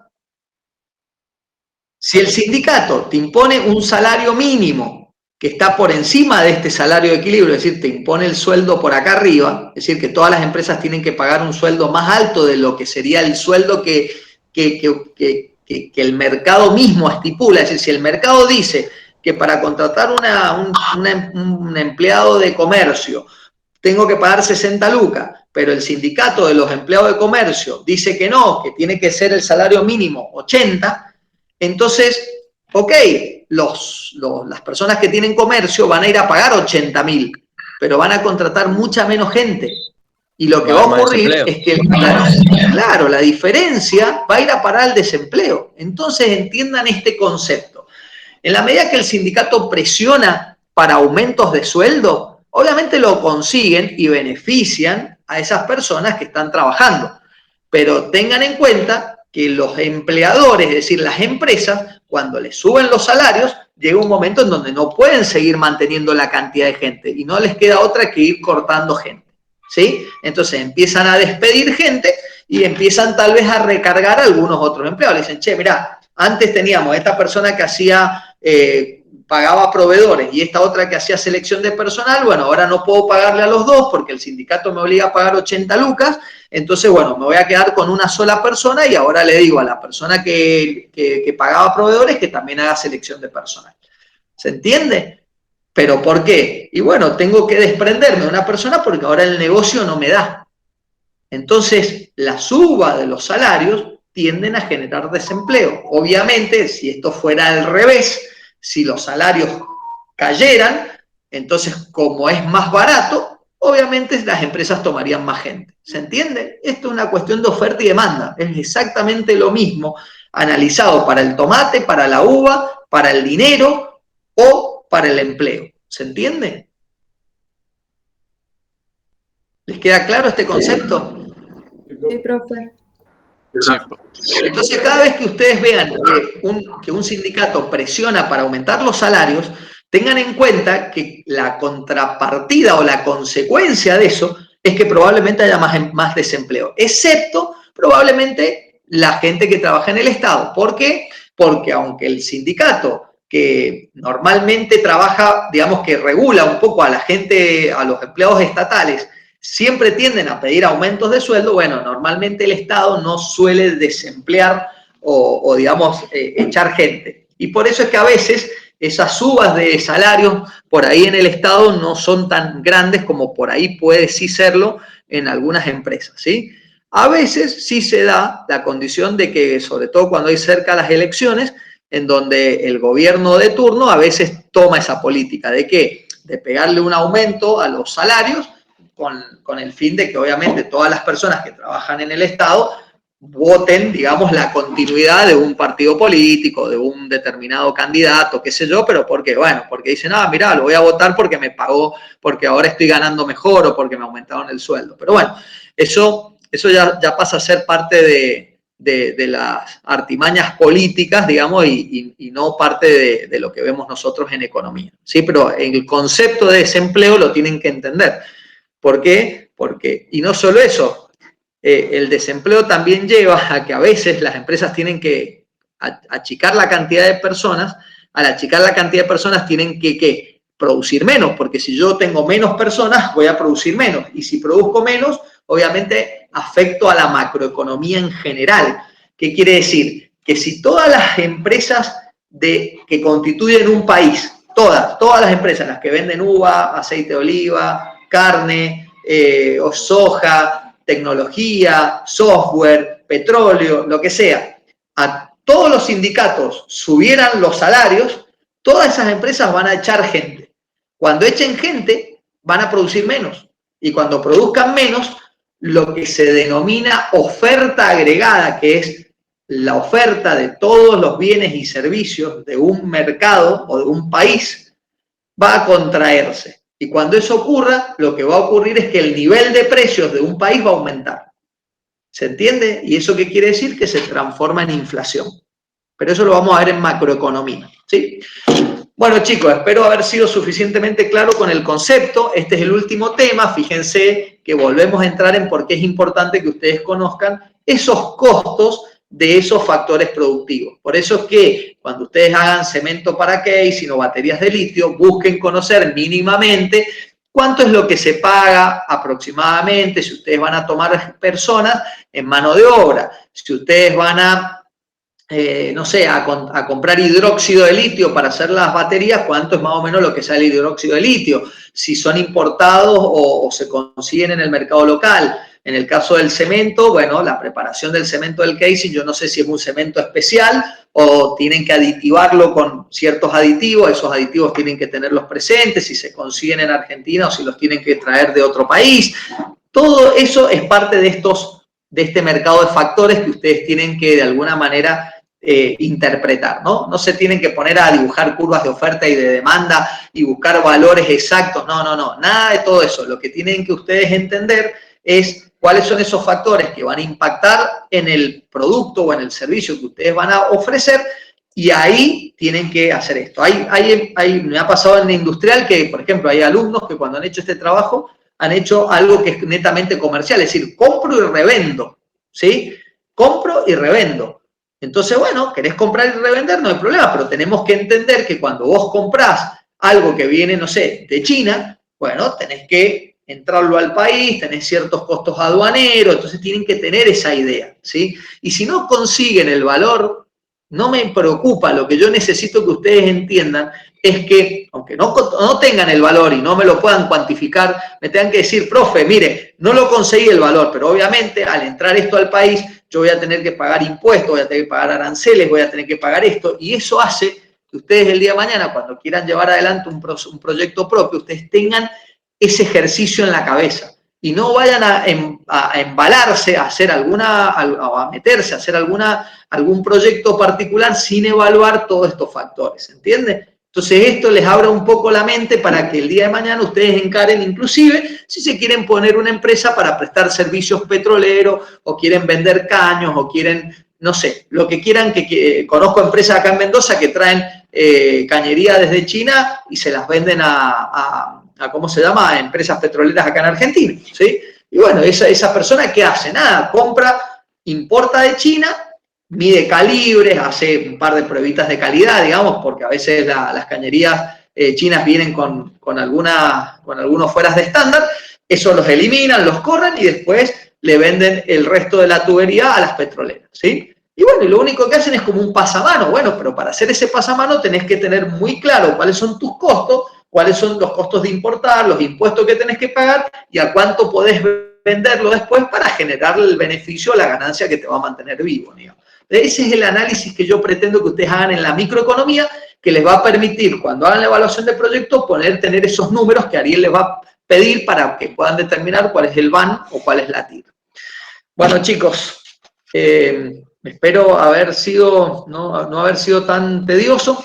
Si el sindicato te impone un salario mínimo que está por encima de este salario de equilibrio, es decir, te impone el sueldo por acá arriba, es decir, que todas las empresas tienen que pagar un sueldo más alto de lo que sería el sueldo que el mercado mismo estipula. Es decir, si el mercado dice que para contratar un empleado de comercio tengo que pagar 60 lucas, pero el sindicato de los empleados de comercio dice que no, que tiene que ser el salario mínimo 80, entonces, ok, las personas que tienen comercio van a ir a pagar 80.000, pero van a contratar mucha menos gente. Y lo que va a ocurrir es que, claro, la diferencia va a ir a parar al desempleo. Entonces, entiendan este concepto. En la medida que el sindicato presiona para aumentos de sueldo, obviamente lo consiguen y benefician a esas personas que están trabajando. Pero tengan en cuenta que los empleadores, es decir, las empresas, cuando les suben los salarios, llega un momento en donde no pueden seguir manteniendo la cantidad de gente y no les queda otra que ir cortando gente, ¿sí? Entonces empiezan a despedir gente y empiezan tal vez a recargar a algunos otros empleados. Le dicen, che, mirá, antes teníamos esta persona que pagaba proveedores y esta otra que hacía selección de personal, bueno, ahora no puedo pagarle a los dos porque el sindicato me obliga a pagar 80 lucas, entonces, bueno, me voy a quedar con una sola persona y ahora le digo a la persona que pagaba proveedores que también haga selección de personal. ¿Se entiende? ¿Pero por qué? Y bueno, tengo que desprenderme de una persona porque ahora el negocio no me da. Entonces, la suba de los salarios tienden a generar desempleo. Obviamente, si esto fuera al revés, si los salarios cayeran, entonces como es más barato, obviamente las empresas tomarían más gente. ¿Se entiende? Esto es una cuestión de oferta y demanda. Es exactamente lo mismo analizado para el tomate, para la uva, para el dinero o para el empleo. ¿Se entiende? ¿Les queda claro este concepto? Sí, profe. Entonces, cada vez que ustedes vean que un sindicato presiona para aumentar los salarios, tengan en cuenta que la contrapartida o la consecuencia de eso es que probablemente haya más desempleo, excepto probablemente la gente que trabaja en el Estado. ¿Por qué? Porque aunque el sindicato que normalmente trabaja, digamos que regula un poco a la gente, a los empleados estatales, siempre tienden a pedir aumentos de sueldo. Bueno, normalmente el Estado no suele desemplear o digamos, echar gente. Y por eso es que a veces esas subas de salarios por ahí en el Estado no son tan grandes como por ahí puede sí serlo en algunas empresas, ¿sí? A veces sí se da la condición de que, sobre todo cuando hay cerca las elecciones, en donde el gobierno de turno a veces toma esa política de ¿qué? De pegarle un aumento a los salarios con el fin de que obviamente todas las personas que trabajan en el Estado voten, digamos, la continuidad de un partido político, de un determinado candidato, qué sé yo, pero ¿por qué? Bueno, porque dicen, mirá, lo voy a votar porque me pagó, porque ahora estoy ganando mejor o porque me aumentaron el sueldo. Pero bueno, eso ya pasa a ser parte de las artimañas políticas, digamos, y no parte de lo que vemos nosotros en economía, ¿sí? Pero el concepto de desempleo lo tienen que entender. ¿Por qué? Porque, y no solo eso, el desempleo también lleva a que a veces las empresas tienen que achicar la cantidad de personas. Al achicar la cantidad de personas tienen que producir menos, porque si yo tengo menos personas voy a producir menos, y si produzco menos, obviamente afecto a la macroeconomía en general. ¿Qué quiere decir? Que si todas las empresas que constituyen un país, todas las empresas, las que venden uva, aceite de oliva, carne, o soja, tecnología, software, petróleo, lo que sea, a todos los sindicatos subieran los salarios, todas esas empresas van a echar gente. Cuando echen gente, van a producir menos. Y cuando produzcan menos, lo que se denomina oferta agregada, que es la oferta de todos los bienes y servicios de un mercado o de un país, va a contraerse. Y cuando eso ocurra, lo que va a ocurrir es que el nivel de precios de un país va a aumentar. ¿Se entiende? ¿Y eso qué quiere decir? Que se transforma en inflación. Pero eso lo vamos a ver en macroeconomía, ¿sí? Bueno, chicos, espero haber sido suficientemente claro con el concepto. Este es el último tema. Fíjense que volvemos a entrar en por qué es importante que ustedes conozcan esos costos de esos factores productivos. Por eso es que cuando ustedes hagan cemento para casing o baterías de litio, busquen conocer mínimamente cuánto es lo que se paga aproximadamente si ustedes van a tomar personas en mano de obra, si ustedes van a, no sé, a comprar hidróxido de litio para hacer las baterías, cuánto es más o menos lo que sale el hidróxido de litio, si son importados o se consiguen en el mercado local. En el caso del cemento, bueno, la preparación del cemento del casing, yo no sé si es un cemento especial o tienen que aditivarlo con ciertos aditivos, esos aditivos tienen que tenerlos presentes, si se consiguen en Argentina o si los tienen que traer de otro país. Todo eso es parte de este mercado de factores que ustedes tienen que de alguna manera interpretar, ¿no? No se tienen que poner a dibujar curvas de oferta y de demanda y buscar valores exactos, no, nada de todo eso. Lo que tienen que ustedes entender es cuáles son esos factores que van a impactar en el producto o en el servicio que ustedes van a ofrecer, y ahí tienen que hacer esto. Me ha pasado en la industrial que, por ejemplo, hay alumnos que cuando han hecho este trabajo han hecho algo que es netamente comercial, es decir, compro y revendo, ¿sí? Compro y revendo. Entonces, bueno, querés comprar y revender, no hay problema, pero tenemos que entender que cuando vos comprás algo que viene, no sé, de China, bueno, tenés que entrarlo al país, tenés ciertos costos aduaneros, entonces tienen que tener esa idea, ¿sí? Y si no consiguen el valor, no me preocupa, lo que yo necesito que ustedes entiendan es que, aunque no tengan el valor y no me lo puedan cuantificar, me tengan que decir, profe, mire, no lo conseguí el valor, pero obviamente al entrar esto al país, yo voy a tener que pagar impuestos, voy a tener que pagar aranceles, voy a tener que pagar esto, y eso hace que ustedes el día de mañana, cuando quieran llevar adelante un proyecto propio, ustedes tengan ese ejercicio en la cabeza y no vayan a embalarse a hacer a meterse a hacer algún proyecto particular sin evaluar todos estos factores, ¿entiende? Entonces esto les abre un poco la mente para que el día de mañana ustedes encaren, inclusive si se quieren poner una empresa para prestar servicios petroleros o quieren vender caños o quieren, no sé, lo que quieran. Conozco empresas acá en Mendoza que traen cañería desde China y se las venden a ¿cómo se llama?, a empresas petroleras acá en Argentina, ¿sí? Y bueno, esa persona, ¿qué hace? Nada, importa de China, mide calibres, hace un par de pruebitas de calidad, digamos, porque a veces las cañerías chinas vienen con algunos fueras de estándar, eso los eliminan, los corren y después le venden el resto de la tubería a las petroleras, ¿sí? Y bueno, y lo único que hacen es como un pasamano. Bueno, pero para hacer ese pasamano tenés que tener muy claro cuáles son tus costos, cuáles son los costos de importar, los impuestos que tenés que pagar y a cuánto podés venderlo después para generar el beneficio o la ganancia que te va a mantener vivo, digamos. Ese es el análisis que yo pretendo que ustedes hagan en la microeconomía, que les va a permitir, cuando hagan la evaluación de proyecto, tener esos números que Ariel les va a pedir para que puedan determinar cuál es el VAN o cuál es la TIR. Bueno, chicos, espero no haber sido tan tedioso.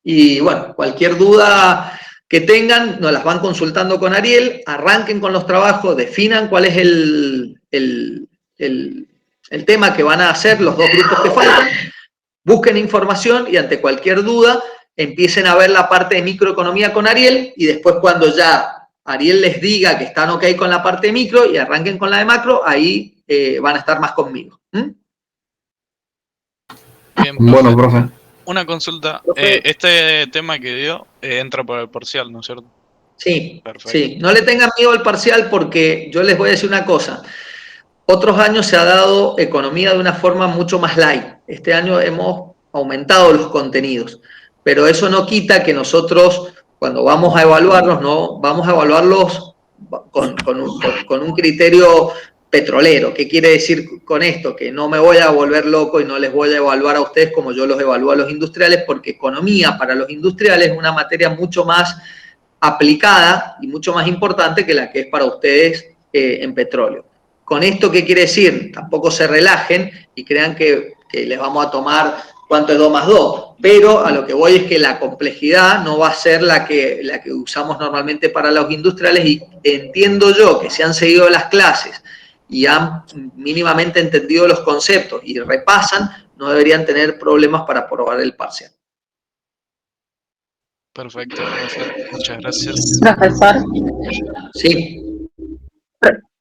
Y bueno, cualquier duda que tengan, nos las van consultando con Ariel, arranquen con los trabajos, definan cuál es el tema que van a hacer los dos grupos que faltan, busquen información y ante cualquier duda empiecen a ver la parte de microeconomía con Ariel y después cuando ya Ariel les diga que están ok con la parte de micro y arranquen con la de macro, ahí van a estar más conmigo. Bien, profe. Bueno, profe. Una consulta. Este tema que dio entra por el parcial, ¿no es cierto? Sí, perfecto. Sí. No le tengan miedo al parcial porque yo les voy a decir una cosa. Otros años se ha dado economía de una forma mucho más light. Este año hemos aumentado los contenidos, pero eso no quita que nosotros, cuando vamos a evaluarlos, no vamos a evaluarlos con un criterio petrolero. ¿Qué quiere decir con esto? Que no me voy a volver loco y no les voy a evaluar a ustedes como yo los evalúo a los industriales, porque economía para los industriales es una materia mucho más aplicada y mucho más importante que la que es para ustedes en petróleo. ¿Con esto qué quiere decir? Tampoco se relajen y crean que les vamos a tomar cuánto es 2 más 2, pero a lo que voy es que la complejidad no va a ser la que usamos normalmente para los industriales y entiendo yo que si han seguido las clases y han mínimamente entendido los conceptos y repasan, no deberían tener problemas para aprobar el parcial. Perfecto, profe. Muchas gracias. Profesor. Sí.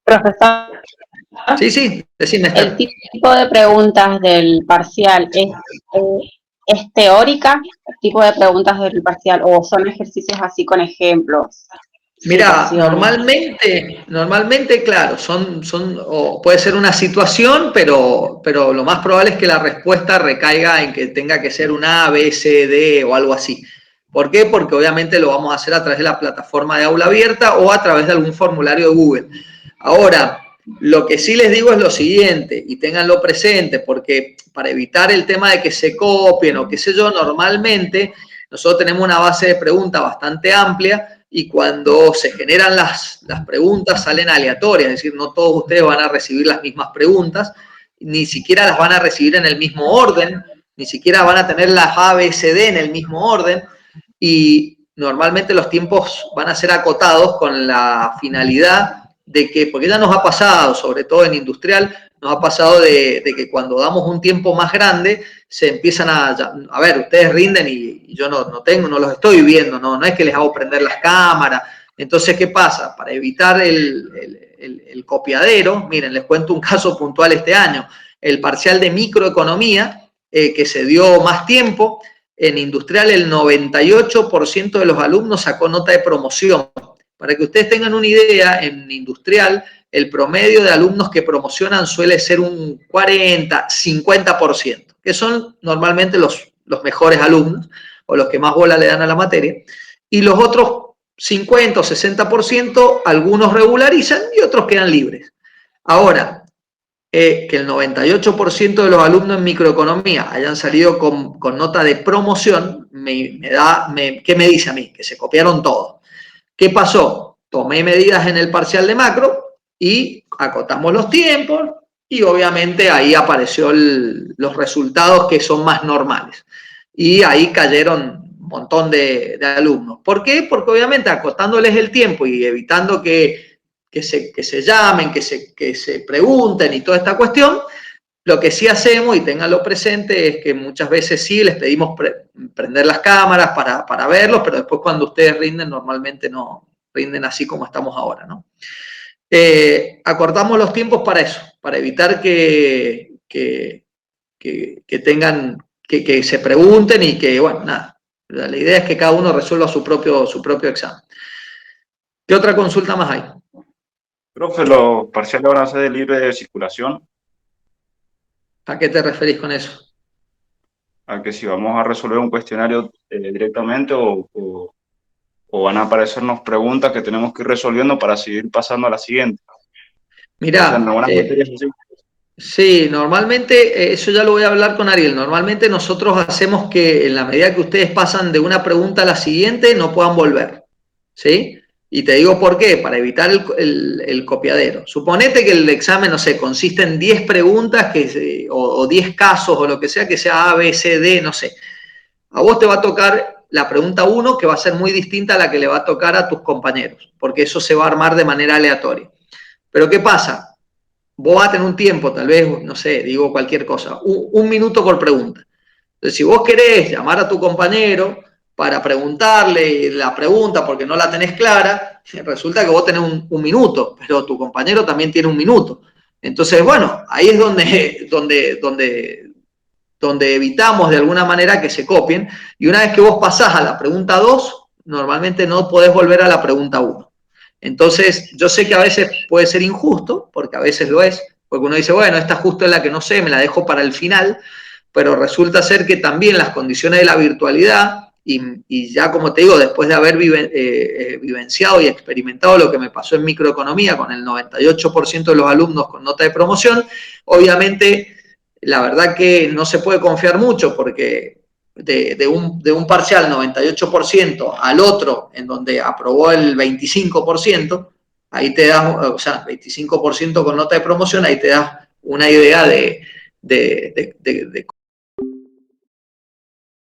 Profesor. Sí, decime, Esther. ¿El tipo de preguntas del parcial es teórica? ¿El tipo de preguntas del parcial o son ejercicios así con ejemplos? Mira, normalmente, claro, o puede ser una situación, pero lo más probable es que la respuesta recaiga en que tenga que ser una A, B, C, D o algo así. ¿Por qué? Porque obviamente lo vamos a hacer a través de la plataforma de aula abierta o a través de algún formulario de Google. Ahora, lo que sí les digo es lo siguiente, y ténganlo presente, porque para evitar el tema de que se copien o qué sé yo, normalmente nosotros tenemos una base de preguntas bastante amplia y cuando se generan las preguntas salen aleatorias, es decir, no todos ustedes van a recibir las mismas preguntas, ni siquiera las van a recibir en el mismo orden, ni siquiera van a tener las A, B, C, D en el mismo orden, y normalmente los tiempos van a ser acotados con la finalidad de que, porque ya nos ha pasado, sobre todo en industrial, nos ha pasado de que cuando damos un tiempo más grande, se empiezan a ver, ustedes rinden y yo no los estoy viendo, no es que les hago prender las cámaras. Entonces, ¿qué pasa? Para evitar el copiadero, miren, les cuento un caso puntual este año, el parcial de microeconomía, que se dio más tiempo, en industrial el 98% de los alumnos sacó nota de promoción. Para que ustedes tengan una idea, en industrial el promedio de alumnos que promocionan suele ser un 40, 50%, que son normalmente los mejores alumnos o los que más bola le dan a la materia. Y los otros 50 o 60%, algunos regularizan y otros quedan libres. Ahora, que el 98% de los alumnos en microeconomía hayan salido con nota de promoción, ¿qué me dice a mí? Que se copiaron todos. ¿Qué pasó? Tomé medidas en el parcial de macro y acotamos los tiempos y obviamente ahí apareció los resultados que son más normales. Y ahí cayeron un montón de alumnos. ¿Por qué? Porque obviamente acotándoles el tiempo y evitando que se llamen, que se pregunten y toda esta cuestión, lo que sí hacemos, y ténganlo presente, es que muchas veces sí les pedimos prender las cámaras para verlos, pero después cuando ustedes rinden, normalmente no rinden así como estamos ahora, ¿no? Acortamos los tiempos para eso, para evitar que tengan, que se pregunten y que, bueno, nada. La idea es que cada uno resuelva su propio examen. ¿Qué otra consulta más hay? Profe, los parciales van a ser de libre circulación. ¿A qué te referís con eso? A que si vamos a resolver un cuestionario directamente o van a aparecernos preguntas que tenemos que ir resolviendo para seguir pasando a la siguiente. Mirá, o sea, en algunas materias así. Sí, normalmente, eso ya lo voy a hablar con Ariel, normalmente nosotros hacemos que en la medida que ustedes pasan de una pregunta a la siguiente no puedan volver, ¿sí? Y te digo por qué, para evitar el copiadero. Suponete que el examen, no sé, consiste en 10 preguntas o 10 casos o lo que sea A, B, C, D, no sé. A vos te va a tocar la pregunta 1, que va a ser muy distinta a la que le va a tocar a tus compañeros, porque eso se va a armar de manera aleatoria. Pero ¿qué pasa? Vos vas a tener un tiempo, tal vez, no sé, digo cualquier cosa, un minuto por pregunta. Entonces, si vos querés llamar a tu compañero para preguntarle la pregunta porque no la tenés clara, resulta que vos tenés un minuto, pero tu compañero también tiene un minuto. Entonces, bueno, ahí es donde evitamos de alguna manera que se copien. Y una vez que vos pasás a la pregunta 2, normalmente no podés volver a la pregunta 1. Entonces, yo sé que a veces puede ser injusto, porque a veces lo es, porque uno dice, bueno, esta justo es la que no sé, me la dejo para el final, pero resulta ser que también las condiciones de la virtualidad, y ya como te digo, después de haber vivenciado y experimentado lo que me pasó en microeconomía con el 98% de los alumnos con nota de promoción, obviamente, la verdad que no se puede confiar mucho, porque de un parcial 98% al otro, en donde aprobó el 25%, ahí te das, o sea, 25% con nota de promoción, ahí te das una idea de